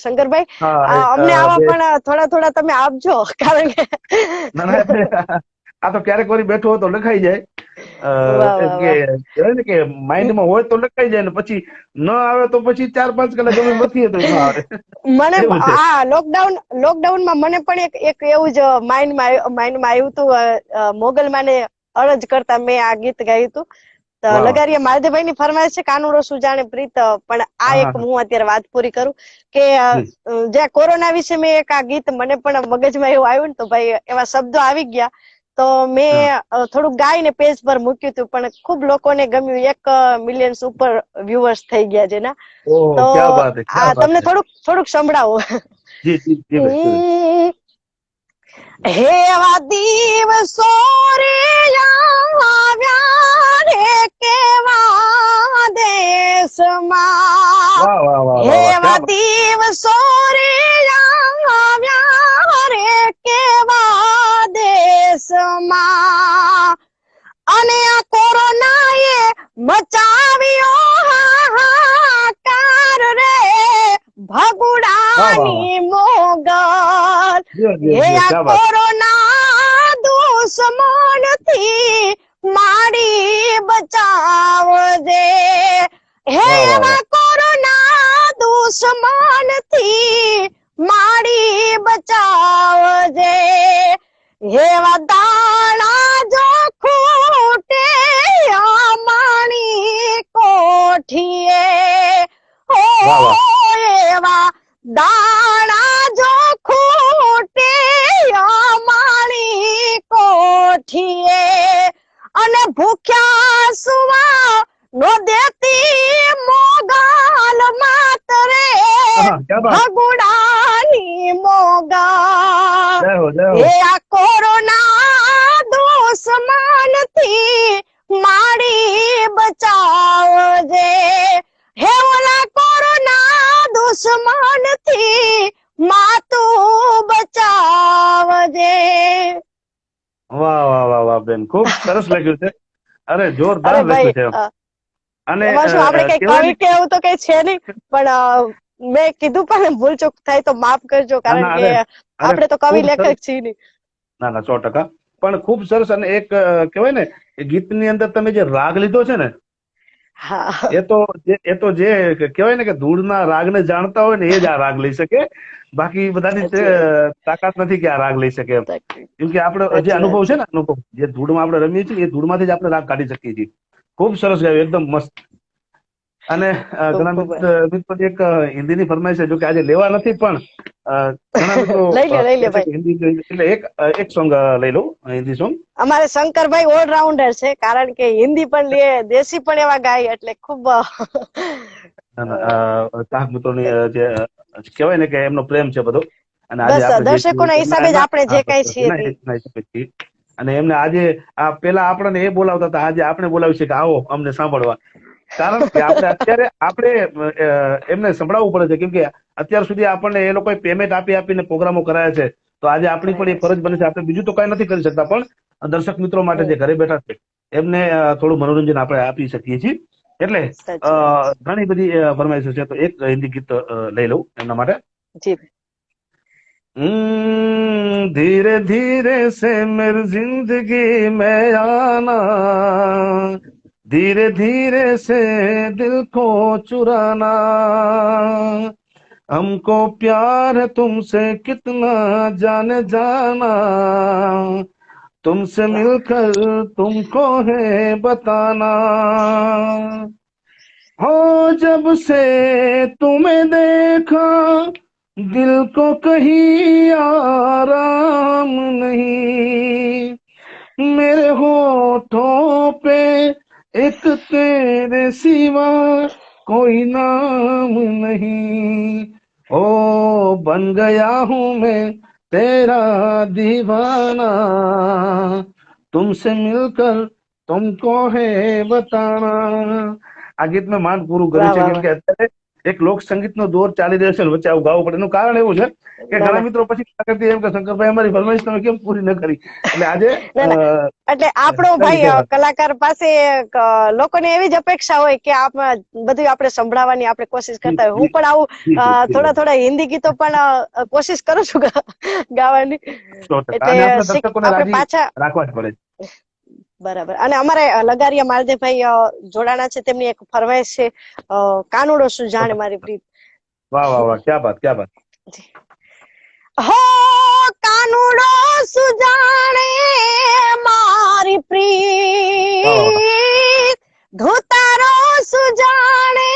શંકરભાઈ. હા અમને આવા પણ થોડા થોડા તમે આપજો, કારણ કે ના ના, આ તો ક્યારેક વળી બેઠો હોય તો લખાઈ જાય. વાહ વાહ કે વાહ. કહેવાય ને કે માઇન્ડમાં હોય તો લખાઈ જાય, ને પછી ન આવે તો પછી 4-5 કલાક ગમે નથી તો ન આવે. મને એવું છે. આ લોકડાઉનમાં મને પણ એક એવું જ માઇન્ડમાં આવ્યું હતું. મોગલમાને અરજ કરતા મેં આ ગીત ગાયું હતું. તો વાહ વાહ. લગારીયા માલદેવભાઈ ની ફરમાઈશ છે, કાનુડો સુજાણે પ્રીત. પણ આ હા એક હા હું અત્યારે વાત પૂરી કરું કે જી. જ્યાં કોરોના વિશે મેં એક આ ગીત મને પણ મગજમાં એવું આવ્યું ને, તો ભાઈ એવા શબ્દો આવી ગયા તો હા. મેં થોડુંક ગાઈને પેજ પર મૂક્યું હતું, પણ ખૂબ લોકોને ગમ્યું. 1 મિલિયન ઉપર વ્યુઅર્સ થઈ ગયા જેના. ઓહ, તો ક્યા બાત હે, આ ક્યા બાત તમને હે. થોડુંક સંભળાવો. જી જી જી ભાઈ, જી ભાઈ. હેવા દિવસો રે આવ્યા રે કેવા દેશમાં, વાહ વાહ વાહ વાહ વાહ, હેવા ક્યા બાત. દિવસો રે આવ્યા રે કેવા દેશમાં. અને આ કોરોનાએ મચાવ્યો હાહાકાર રે વાહ વાહ વાહ. ભગુડાની મોગલ. જી જી હે જી, આ ક્યા બાત. કોરોના દુશ્મનથી મારી બચાવજે. હે વાહ વાહ વાહ. એવા કોરોના દુશ્મનથી મારી બચાવજે. એવા દાણા જો ખૂટે અમારી કોઠીએ, હો વાહ વાહ. એવા દાણા જો ખૂટે અમારી કોઠીએ, અને ભૂખ્યા સુવા નો દેતી મોગલ માતરે હા, ક્યા બાત. ભગુડાની મોગલ. જય હો, જય હો. હે આ કોરોના દુશ્મનથી મારી બચાવજે. હે ઓલા કોરોના દુશ્મનથી માતું બચાવજે. વાહ વાહ વાહ વાહ બેન, ખૂબ સરસ લખ્યું છે. અરે જોરદાર અરે ભાઈ, લખ્યું છે. અને એમાં શું આપણે કઈ કહેવાય કવિ ને કે એવું તો કઈ છે નહીં, પણ મેં કીધું પણ ભૂલચૂક થાય તો માફ કરજો, ના કારણ ના, કે અરે આપણે તો કવિ ખૂબ સરસ. લેખક છીએ નહીં. ના ના, 100%. પણ ખૂબ સરસ. અને એક કહેવાય ને એ ગીતની અંદર તમે જે રાગ લીધો છે ને, હા, એ તો જે કહેવાય ને કે ધૂળના રાગને જાણતા હોય ને એ જ આ રાગ લઈ શકે. બાકી બધાની સાચી વાત. તાકાત નથી કે આ રાગ લઈ શકે એમ. કેમ કે આપણે જે સાચી વાત અનુભવ છે. છે ને, અનુભવ જે ધૂળમાં આપણે રમીએ છીએ એ ધૂળમાંથી જ આપણે રાગ કાઢી શકીએ છીએ. ખૂબ સરસ ગાયું, એકદમ મસ્ત. અને ખૂબ ઘણા ખૂબ મિત્રો એક હિન્દીની ફરમાઈશ છે, જો કે આજે લેવા નથી, પણ ઘણા મિત્રો લઈ કહે લે છે ભાઈ. કે હિન્દી એટલે એક સોંગ લઈ લઉં, હિન્દી સોંગ. અમારે શંકરભાઈ ઓલરાઉન્ડર છે, કારણ કે હિન્દી પણ લે, દેશી પણ એવા ગાય, એટલે ખૂબ ચાહક મિત્રોની જે કહેવાય ને કે એમનો પ્રેમ છે બધો. અને આજે બસ આપણે જે છીએ દર્શકોના એમના હિસાબે જ એમના આપણે હા જે બસ કઈ બસ છીએ એના તે. એના હિસાબે જ છીએ. અને એમને આજે પેલા આપણને એ બોલાવતા હતા, આજે આપણે બોલાવી છે કે આવો અમને સાંભળવા. કારણ કે આપણે એમને સંભળાવવું પડે છે, કેમ કે અત્યાર સુધી આપણને એ લોકોએ પેમેન્ટ આપીને પ્રોગ્રામો કરાયા છે. તો આજે આપણી પણ એ ફરજ બને છે. આપણે બીજું તો કઈ નથી કરી શકતા, પણ દર્શક મિત્રો માટે જે ઘરે બેઠા છે એમને થોડું મનોરંજન આપણે આપી શકીએ છીએ. એટલે સાચી વાત છે. ઘણી બધી ફરમાઈશો છે, તો એક હિન્દી ગીત લઈ લઉં એમના માટે. જી धीरे धीरे से मेरी जिंदगी में आना, धीरे धीरे से दिल को चुराना, हमको प्यार है तुमसे कितना जाने जाना, तुमसे વાહ. मिलकर तुमको है बताना, हो जब से तुम्हें देखा दिल को कहीं आराम नहीं, मेरे होठों एक तेरे सिवा कोई नाम नहीं, ओ बन गया हूं मैं तेरा दीवाना, तुमसे मिलकर तुमको है बताना. આ ગીત મેં માંડ પૂરું કર્યું વાહ છે વાહ કેમ વાહ. કે અત્યારે એક લોક સંગીતનો દોર ચાલી રહ્યો છે અને વચ્ચે આવું ગાવું પડે. એનું કારણ એવું છે કે ના ઘણા ના મિત્રો પછી કરતી એમ કે શંકરભાઈ અમારી ફરમાઈશ તમે કેમ પૂરી ન કરી. એટલે આજે ના ના, એટલે આપણો કઈ ભાઈ છે વાત. કલાકાર પાસે લોકોને એવી જ અપેક્ષા હોય કે બધું આપણે સંભળાવવાની આપણે કોશિશ જી કરતા હોય. હું જી પણ આવું જી જી જી થોડા થોડા હિન્દી ગીતો પણ કોશિશ કરું છું ગાવાની. 100%. એટલે અને આપણે દર્શકોને આપણે રાજી પાછા રાખવા જ પડે. બરાબર. અને અમારે લગારિયા માલદેવભાઈ જોડાણા છે, તેમની એક ફરમાઈશ છે, કાનુડો સુજાણ મારી પ્રીત. વાહ વાહ વાહ, ક્યા બાત ક્યા બાત. હો કાનુડો સુજાણે મારી વાહ વાહ વાહ. પ્રીત, ધોતારો સુજાણે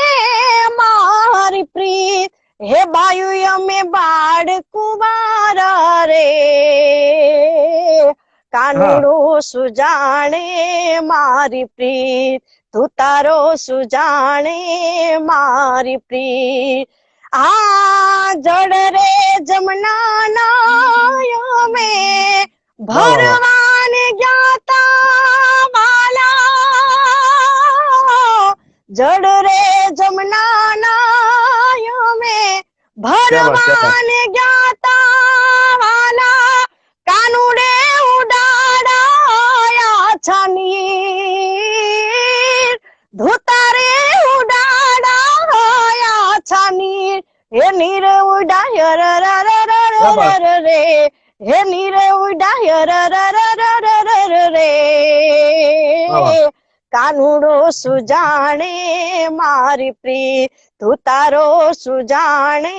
મારી પ્રીત, હે બાયુ અમે બાળ કુંવારા રે, હા કાનુડો સુજાણે મારી પ્રીત, ધોતારો સુજાણે મારી પ્રીત, આ જડ રે જમના નાય મેં વાહ વાહ વાહ. ભરવાને જ્ઞાતા વાલા, જડ રે જમના નાય મેં ક્યા બાત ક્યા બાત. ભરવાને જ્ઞાતા વાલા, કાનુડે ઉડાડાયા છાનીર, ધોતારે ઉડાડાયા છાનીર, હે નીર ઉડાય ર ર ર ર ક્યા ર બાત. ર રે, હે નીર ઉડાય ર ર ર ર ર ર રે, વાહ વાહ કાનુડો સુજાણે મારી પ્રીત, ધોતારો સુજાણે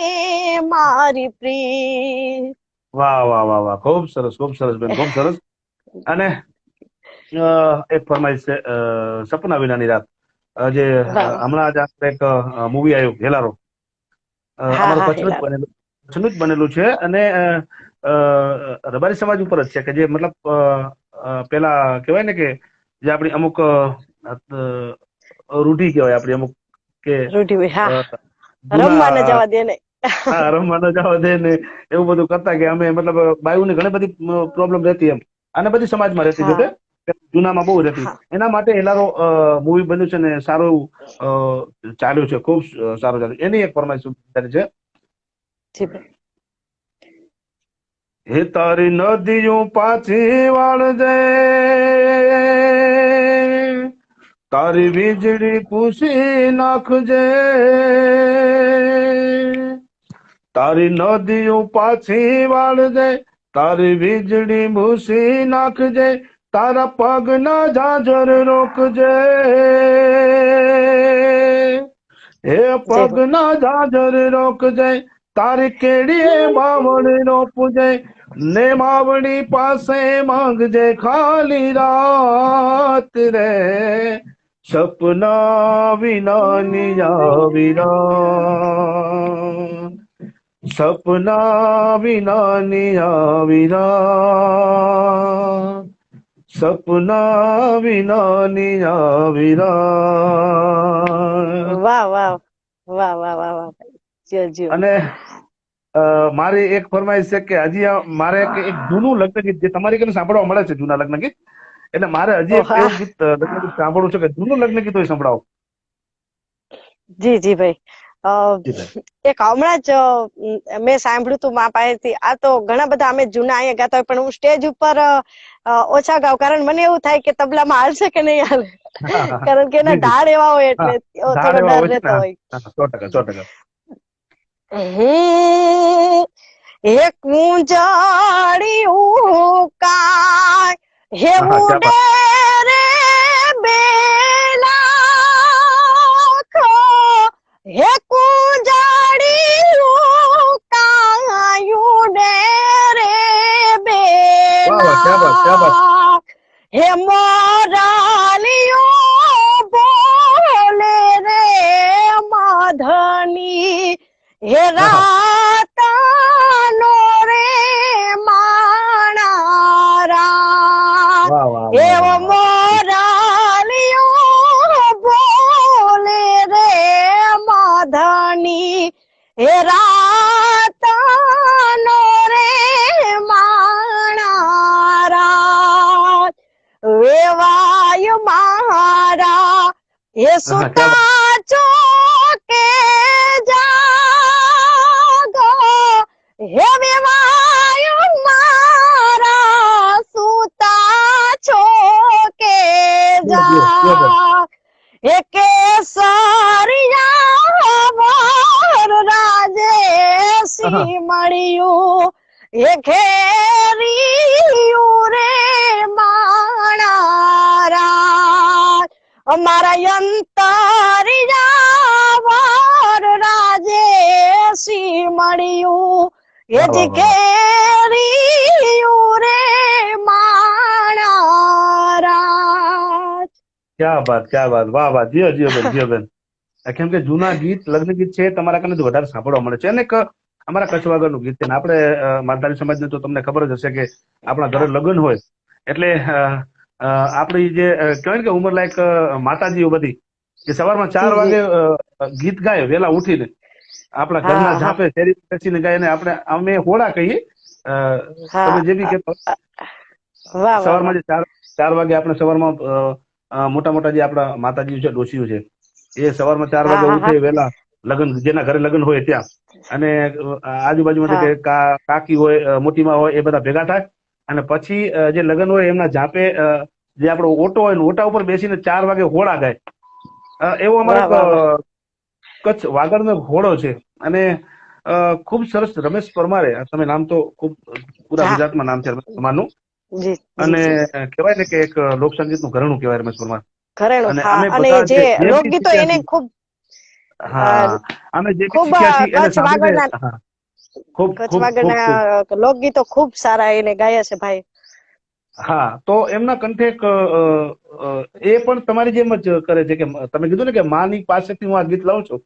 મારી પ્રીત. વાહ વાહ વાહ વાહ, ખૂબ સરસ બેન, ખૂબ સરસ. અને એક ફરમાઈશ છે સપના વિનાની રાત. જે વાહ. હમણાં જ આપણે એક મૂવી આવ્યું હેલારો, હા અમારું હા કચ્છનું જ હેલા. બનેલું, કચ્છનું જ બનેલું છે. અને રબારી સમાજ ઉપર જ છે કે જે મતલબ પેલા કહેવાય ને કે જે આપણી અમુક રૂઢિ કહેવાય આપણી અમુક કે રૂઢી. હા, રમવા ન જૂના જવા દે ને. હા રમવા ન જવા દે ને એવું બધું કરતા કે અમે મતલબ બાયુને ઘણી બધી પ્રોબ્લેમ રહેતી એમ, અને બધી સમાજમાં રહેતી હા જોકે જૂનામાં બહુ રહેતી. હા. એના માટે હેલારો મૂવી બન્યું છે ને સારું એવું ચાલ્યું છે, ખૂબ સારું ચાલ્યું. એની એક ફરમાઈશ છે. જી ભાઈ. હે તારી નદીઓ પાછી વાળજે, તારી વીજળી પૂછી નાખજે, તારી નદીઓ પાછી વાળજે, તારી વીજળી ભૂસી નાખજે, તારા પગના ઝાંઝર રોકજે, હે જી ભાઈ. પગના ઝાંઝર રોકજે, તારી કેડીએ બાવળ રોપજે, ને માવડી પાસે માંગજે ખાલી રાત રે, સપના વિનાની આવી રાત, સપના વિનાની આવી રાત, સપના વિનાની આવી રાત. વાહ વાહ વાહ વાહ વાહ વાહ ભાઈ. જીઓ જીઓ. અને મારી એક ફરમાઈશ છે કે હજી મારે એક જૂનું લગ્ન ગીત જે તમારી કને સાંભળવા મળે છે, જૂના લગ્ન ગીત, એટલે મારે હજી ઓ એક હા. એવું ગીત લગ્ન ગીત સાંભળવું છે કે જૂનું લગ્ન ગીત હોય સંભળાવો. જી જી ભાઈ. જી બેન. એક હમણાં જ મેં સાંભળ્યું તું મા પાસેથી. આ તો ઘણા બધા અમે જૂના અહીંયા ગાતા હોય, પણ હું સ્ટેજ ઉપર ઓછા ગાઉં, કારણ મને એવું થાય કે તબલામાં હાલશે કે નહીં હાલે, કારણ કે એના જી જી. ઢાળ એવા હોય હા એટલે ધાડ થોડો એવા ડર હોય છે ને. રહેતો હા હોય. હા, 100%, 100%. એક મુંજાળ્યું કાય હે હા હા, ક્યાં ઉડે બાત. રે બેલાખો, હે કુંજાળ્યું કાય ઉડે રે વાહ વાહ, ક્યાં બાત ક્યાં બાત. બેલા, હે મોરાલિયો બોલે રે માધની, હે હા હા. રાતાનો રે માણારા, વાહ વાહ વાહ એવો વાહ વાહ. મોરાલિયો રાતનો રે માણા વેવાય મારા એ સુતા ચોકે જાગો હે વેવાય મારા સુતા ચોકે જા એ કેસરિયા વર રાજેશી મળ્યું એ ઘેરિયું રે માણારા અમારા અંતરિયા વર રાજેશી મળ્યું એ જ ઘેરિયું રે માણારા. ક્યાં વાત, વાહ વાહ, જીઓ જીઓ બેન, જીઓ બેન. કેમ કે જૂના ગીત, લગ્ન ગીત છે તમારા કને વધારે સાંભળવા મળે છે. અને એક અમારા કચ્છ વાગડનું ગીત છે ને, આપણે માલધારી સમાજને તો તમને ખબર જ હશે કે આપણા ઘરે લગ્ન હોય એટલે આપણી જે કહેવાય ને કે ઉંમરલાયક માતાજીઓ બધી કે સવારમાં 4 વાગે ગીત ગાય વહેલા ઉઠીને, આપણા ઘરના ઝાપે શેરી બેસીને ગાય, ને અમે હોળા કહીએ, તમે જે બી કહેતો સવારમાં જે 4 વાગે આપણે સવારમાં મોટા મોટા જે આપણા માતાજીઓ છે, ડોશીઓ છે, એ સવારમાં 4 વાગે ઉઠે વહેલા, લગ્ન જેના ઘરે લગ્ન હોય ત્યાં, અને આજુબાજુમાં કે કાકી હોય, મોટીમાં હોય, એ બધા ભેગા થાય અને પછી જે લગ્ન હોય એમના ઝાપે જે આપણો ઓટો હોય ને ઓટા ઉપર બેસીને 4 વાગે હોળા ગાય. એવો અમારો કચ્છ વાગડનો હોળો છે. અને ખૂબ સરસ રમેશ પરમારે, તમે નામ તો ખૂબ પૂરા ગુજરાતમાં નામ છે રમેશ પરમારનું, અને કહેવાય ને કે એક લોકસંગીતનું ઘરેણું કહેવાય રમેશ પરમાર. અને બધા જે લોકગીતો એને ખૂબ અમે જે શીખ્યા છીએ એને સાંભળીને કચ્છ વાગડના લોકગીતો ખૂબ સારા એને ગાયા છે ભાઈ. હા, તો એમના કંઠે એ પણ તમારી જેમ જ કરે છે કે તમે કીધું ને કે માની પાસેથી હું આ ગીત લાવું છું,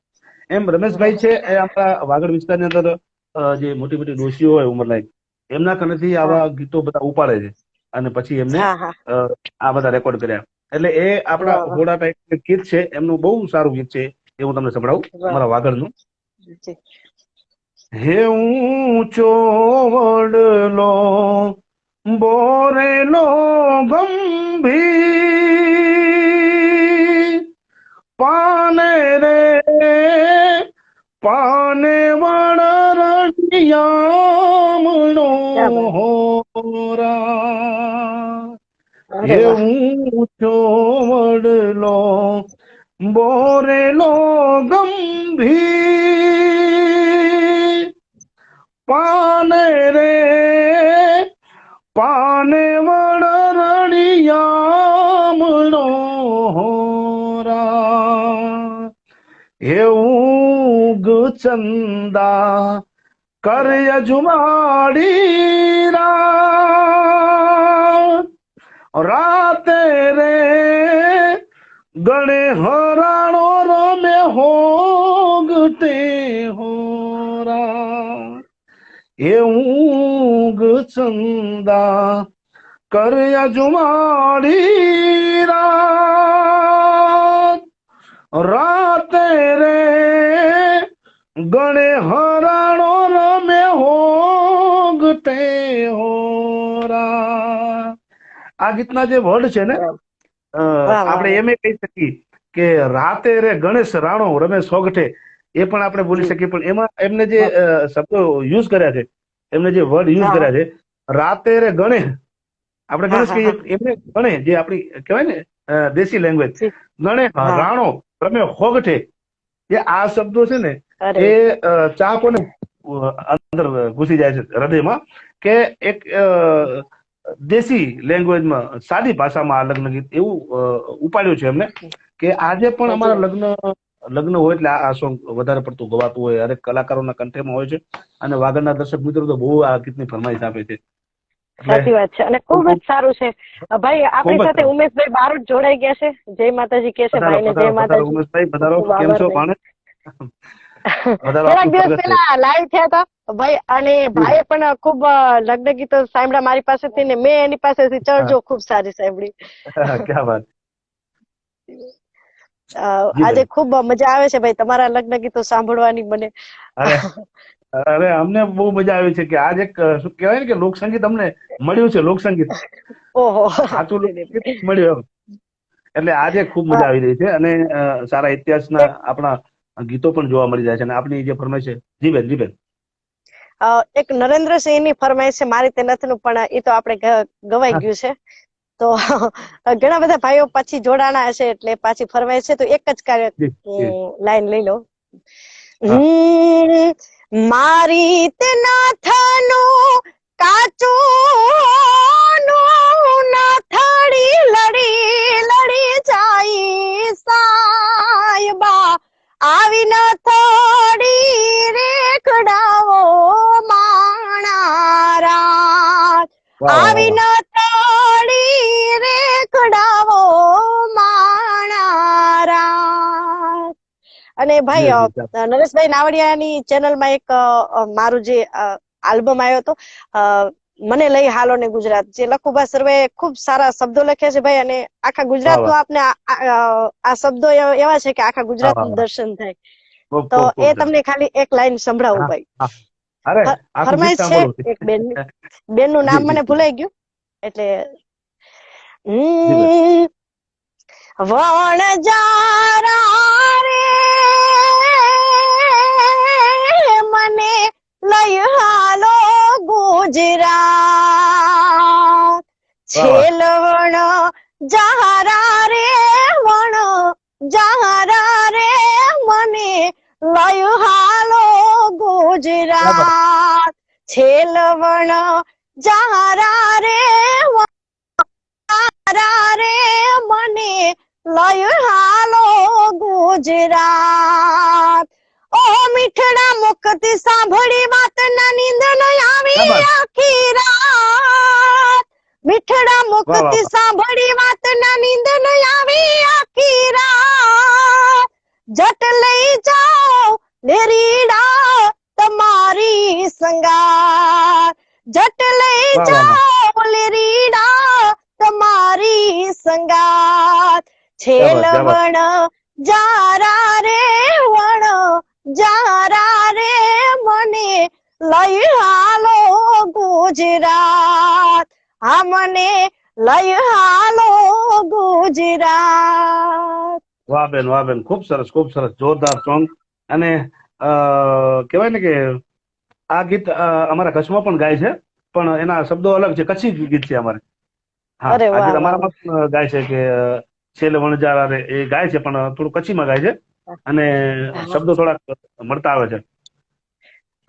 એમ રમેશભાઈ છે એ આપણા વાગડ વિસ્તારની અંદર જે મોટી મોટી ડોશીઓ હોય ઉંમરલાયક, એમના કનેથી આવા ગીતો બધા ઉપાડે છે અને પછી એમને આ બધા રેકોર્ડ કર્યા. એટલે એ આપણા હોળા ટાઈપ ગીત છે, એમનું બહુ સારું ગીત છે, એ હું તમને સંભળાવું અમારા વાગડનું. હે ઊંચો વડલો બોરેલો ગંભીર, પાને રે પાને વણરણિયામણો હોરા. હે ઊંચો વડલો બોરેલો ગંભીર, પાને રે પાને વણરણિયામણો હોરા. હે ઊગ ચંદા કર્ય જુમાડી રાતે રે ગણે હરાણો રમે હોગતે હોરા. એ ઊગ ચંદા કર્ય જુમાડી રાતે રે ગણે હરાણો રમે હોગતે હોરા. આ ગીતના જે વર્ડ છે ને, આપણે એમ કહી શકીએ કે રાતે રે ગણેશ રાણો રમે સોગઠે, એ પણ આપણે બોલી શકીએ. પણ એમાં એમને જે શબ્દો યુઝ કર્યા છે, એમને જે વર્ડ યુઝ કર્યા છે, રાતે રે ગણે, આપણે ગણેશ કહીએ, એમને ગણે જે આપણી કહેવાય ને દેશી લેંગ્વેજ, ગણે રાણો રમે હોગઠે, એ આ શબ્દો છે ને એ ચાહકોને અંદર ઘૂસી જાય છે હૃદયમાં, કે એક દેશી લેંગ્વેજમાં, સાદી ભાષામાં આ લગ્ન ગીત એવું ઉપાડ્યું છે એમને, કે આજે પણ અમારા લગ્ન હોય એટલે આ સોંગ વધારે પડતું ગવાતું હોય, હરેક કલાકારોના કંઠેમાં હોય છે. અને વાગડના દર્શક મિત્રો તો બહુ આ ગીતની ફરમાઈશ આપે છે. સાચી વાત છે, અને ખૂબ જ સારું છે ભાઈ. આપણી સાથે ઉમેશભાઈ બારોટ જોડાઈ ગયા છે. જય માતાજી કે છે ભાઈને. જય માતાજી ઉમેશભાઈ, પધારો. કેમ છો ભાણે? થોડાક દિવસ પહેલા લાઈવ થયા હતા ભાઈ, અને ભાઈએ પણ ખૂબ લગ્ન ગીતો સાંભળ્યા મારી પાસેથી, ને મેં એની પાસેથી ચર્ચો ખૂબ સારી સાંભળી. ક્યાં વાત. જી આજે બેન. ખૂબ મજા આવે છે ભાઈ તમારા લગ્ન ગીતો સાંભળવાની મને. અરે અરે અમને બહુ મજા આવી છે કે આજ એક શું કહેવાય ને કે લોકસંગીત અમને મળ્યું છે, લોકસંગીત ઓહો. સાચું લોકસંગીત મળ્યું એમ. એટલે આજે ખૂબ હા, મજા આવી રહી છે અને સારા ઇતિહાસના આપણા ગીતો પણ જોવા મળી રહ્યા છે અને આપની જે ફરમાઈશ છે. જી બેન, જી બેન. એક નરેન્દ્રસિંહની ફરમાઈશ છે, મારી તે નથી, પણ એ તો આપણે ગવાઈ હા, ગયું છે. તો ઘણા બધા ભાઈઓ પાછી જોડાણા હશે એટલે પાછી ફરમાઈશ છે, તો એક જ જી જી. લાઈન લઈ લો. હા, મારી તે નાથનું કાચું નાથડી લડી લડી જાય સાયબા, આવી નથડી રેખડાવો માણારા, વાહ વાહ વાહ આવી વાહ. નથડી રેખડાવો માણારા. અને ભાઈ જી જી સાહેબ. નરેશભાઈ નાવડિયાની ચેનલમાં એક મારું જે આલ્બમ આવ્યો હતો, મને લઈ હાલો ને ગુજરાત, જે લખુબા સર્વે ખૂબ સારા શબ્દો લખ્યા છે ભાઈ, અને આખા વાહ ગુજરાતનું વાહ આપને આ શબ્દો એવા છે કે આખા વાહ વાહ ગુજરાતનું વાહ. દર્શન થાય. ખૂબ તો ખૂબ ખૂબ એ સરસ. તમને ખાલી એક લાઈન સંભળાવું હા ભાઈ. હા. અરે આખું ગીત ફરમાઈશ છે સાંભળવું છે. એક બેનનું જી નામ જી મને જી ભૂલાઈ ગયું એટલે. જી બેન. હમ વણજારા રે મને લઈ હાલો ગુજરાત, વાહ વાહ. છેલવણ જહારા રે વણ જહારા રે મને લઈ હાલો ક્યાં બાત. ગુજરાત, છેલવણ જહારા રે રે મને લઈ હાલો ગુજરાત. ઓ મીઠડા મુખથી સાંભળી વાત ના નીંદ ન ક્યાં આવી બાત. આખી રાત, મીઠડા વાહ વાહ મુખથી વાહ. સાંભળી વાત ના નીંદ ન આવી આખી રાત, જટ લઈ જાઓ લેરીડા તમારી સંગાત, જટ લઈ વાહ વાહ વાહ. જાઓ લેરીડા તમારી સંગાત, ક્યાં બાત ક્યાં બાત. છેલવણ જારા રે વણ જારા રે મને લઈ હાલો ગુજરાત, હા મને લઈ હાલો ગુજરાત. વાહ બેન, વાહ બેન, ખૂબ સરસ, ખૂબ સરસ, જોરદાર સોંગ. અને કહેવાય ને કે આ ગીત અમારા કચ્છમાં પણ ગાય છે, પણ એના શબ્દો અલગ છે, કચ્છી ગીત છે અમારે. હા, અરે આ વાહ ગીત વાહ અમારામાં પણ ગાય છે કે છેલ્લે વણજારા રે, એ ગાય છે પણ થોડું કચ્છીમાં ગાય છે અને વાહ. શબ્દો થોડાક મળતા આવે છે.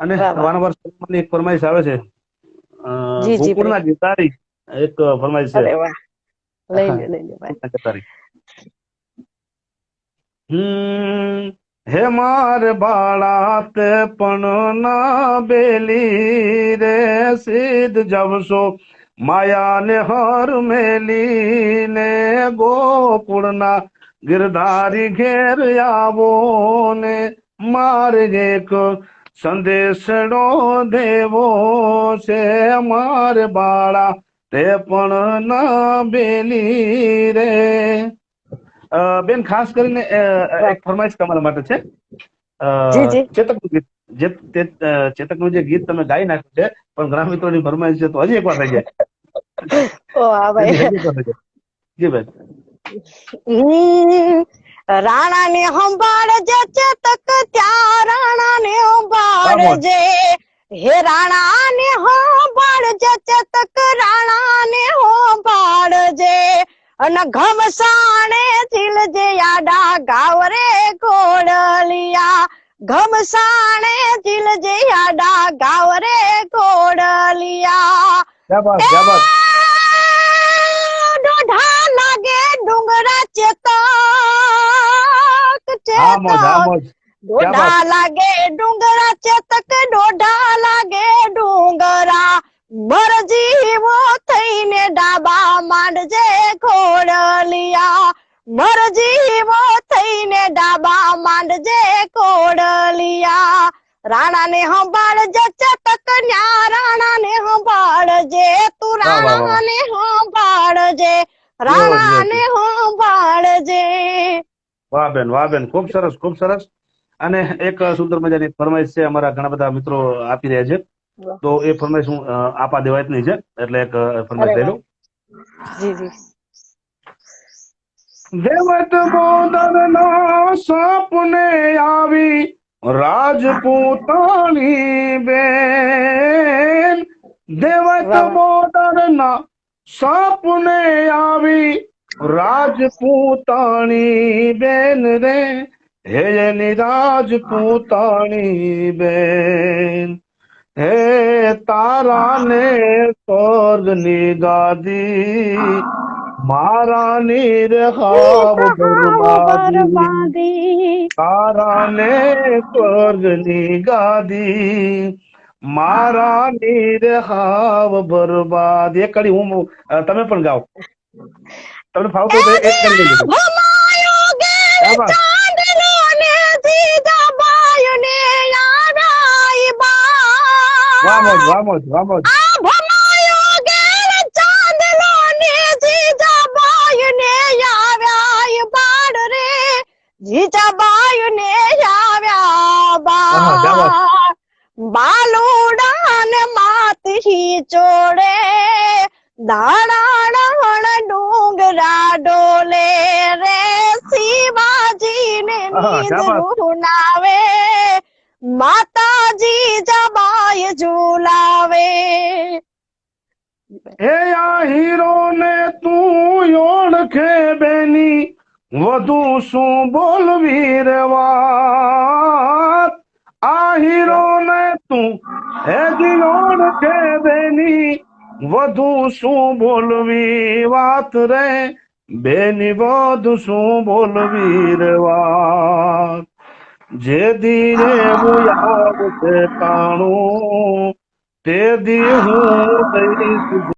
અને વાહ વાહ. વારંવાર સલમાનની એક ફરમાઈશ આવે છે, જી જી ભાઈ. ગોકુળના ગીતારી એક ફરમાઈશ છે. અરે વાહ. લઈ હા, લે લઈ લે ભાઈ. ગોકુળના ગીતારી. હમ હે માર બાળા તે પણ ના બેલી રે, સિદ્ધ જવશો માયા ને હર મેલી ને, ગોકુળના ગિરધારી ઘેર આવો ને, મારે એક સંદેશડો દેવો છે, મારે બાળા તે પણ ના બેલી રે. બેન, ખાસ કરીને વાહ. એક ફરમાઈશ તમારા માટે છે. જી જી. ચેતકનું ગીત, ચેતકનું જે ગીત તમે ગાઈ નાખ્યું છે, પણ ઘણા મિત્રોની ફરમાઈશ છે, તો હજી એકવાર થઈ જાય. ઓ હા ભાઈ. હજી એકવાર થઈ જાય. જી બેન. રાણા ને સંભાળજે ચેતક, ત્યાં રાણા ને વાહ સંભાળજે, હે રાણા ને સંભાળજે ચેતક, રાણા ને સંભાળજે, અને ઘમસાણે ઝીલજે આડા ગાવ રે ઘોડલિયા, ઘમસાણે ઝીલજે આડા ગાવ રે ઘોડલિયા. ક્યા બાત, એ ક્યા બાત. દોઢા લાગે ડુંગરા ચેતક, હા મોજ, હા ચેતક મોજ. ક્યા બાત. દોઢા લાગે ડુંગરા ચેતક, દોઢા લાગે ડુંગરા, મરજીવો થઈને ડાબા માંડજે ઘોડલિયા, મરજીવો થઈને ડાબા માંડજે ઘોડલિયા, રાણા ને સંભાળજે ચેતક, ન્યા રાણા ને સંભાળજે, તું વાહ વાહ વાહ રાણા વાહ. ને સંભાળજે, યો રાણા યો ને યો. સંભાળજે. વાહ બેન, ખૂબ સરસ, ખૂબ સરસ. અને એક સુંદર મજાની ફરમાઈશ છે, અમારા ઘણા બધા મિત્રો આપી રહ્યા છે, વાહ. તો એ ફરમાઈશ હું આપા દેવાયતની છે, એટલે એક ફરમાઈશ અરે લઈ વાહ. લઉં. જી જી. દેવત બોદરના સપને આવી રાજપૂતાણી બેન, દેવત વાહ વાહ. બોદરના સપને આવી રાજપૂતાણી બેન રે, હે એની રાજપૂતાણી બેન, હે તારા ને સ્વર્ગની ગાદી, મારા નીર હાવ બરબાદી, બરબાદી. તારા ને સ્વર્ગની ગાદી, મારા નીર હાવ બરબાદી. એક કડી હું તમે પણ ગાઓ, તમને ફાવતું હોય તો એક કડી લઈ લેજો. ભમાયો ઘેર ક્યાં વાત. ચાંદલો ને જીજાબાઈ ને યારાઈ વાહ મોજ, બા. વાહ મોજ, વાહ મોજ. આ ભમાયો ઘેર ચાંદલો ને જીજાબાઈ ને આવ્યા બાળ રે, જીજાબાઈ ને આવ્યા હા, ક્યાં વાત. બા. બાલુડા ને માતી ચોડે, દાણા ડુંગરા ડોલે રે, શિવાજી ને હા, ક્યાં વાત. નીંદરું નાવે, માતાજી જબાય ઝુલાવે. એ આ હીરો ને તું ઓળખે બેની, વધુ શું બોલવી રે વાત. આ હીરો ને તું હજી ઓળખે બેની, વધુ શું બોલવી વાત રે, બેની વધુ શું બોલવી રે વાત. જે દીને હું યાદ છે તાણું, તે દી હું દઈશ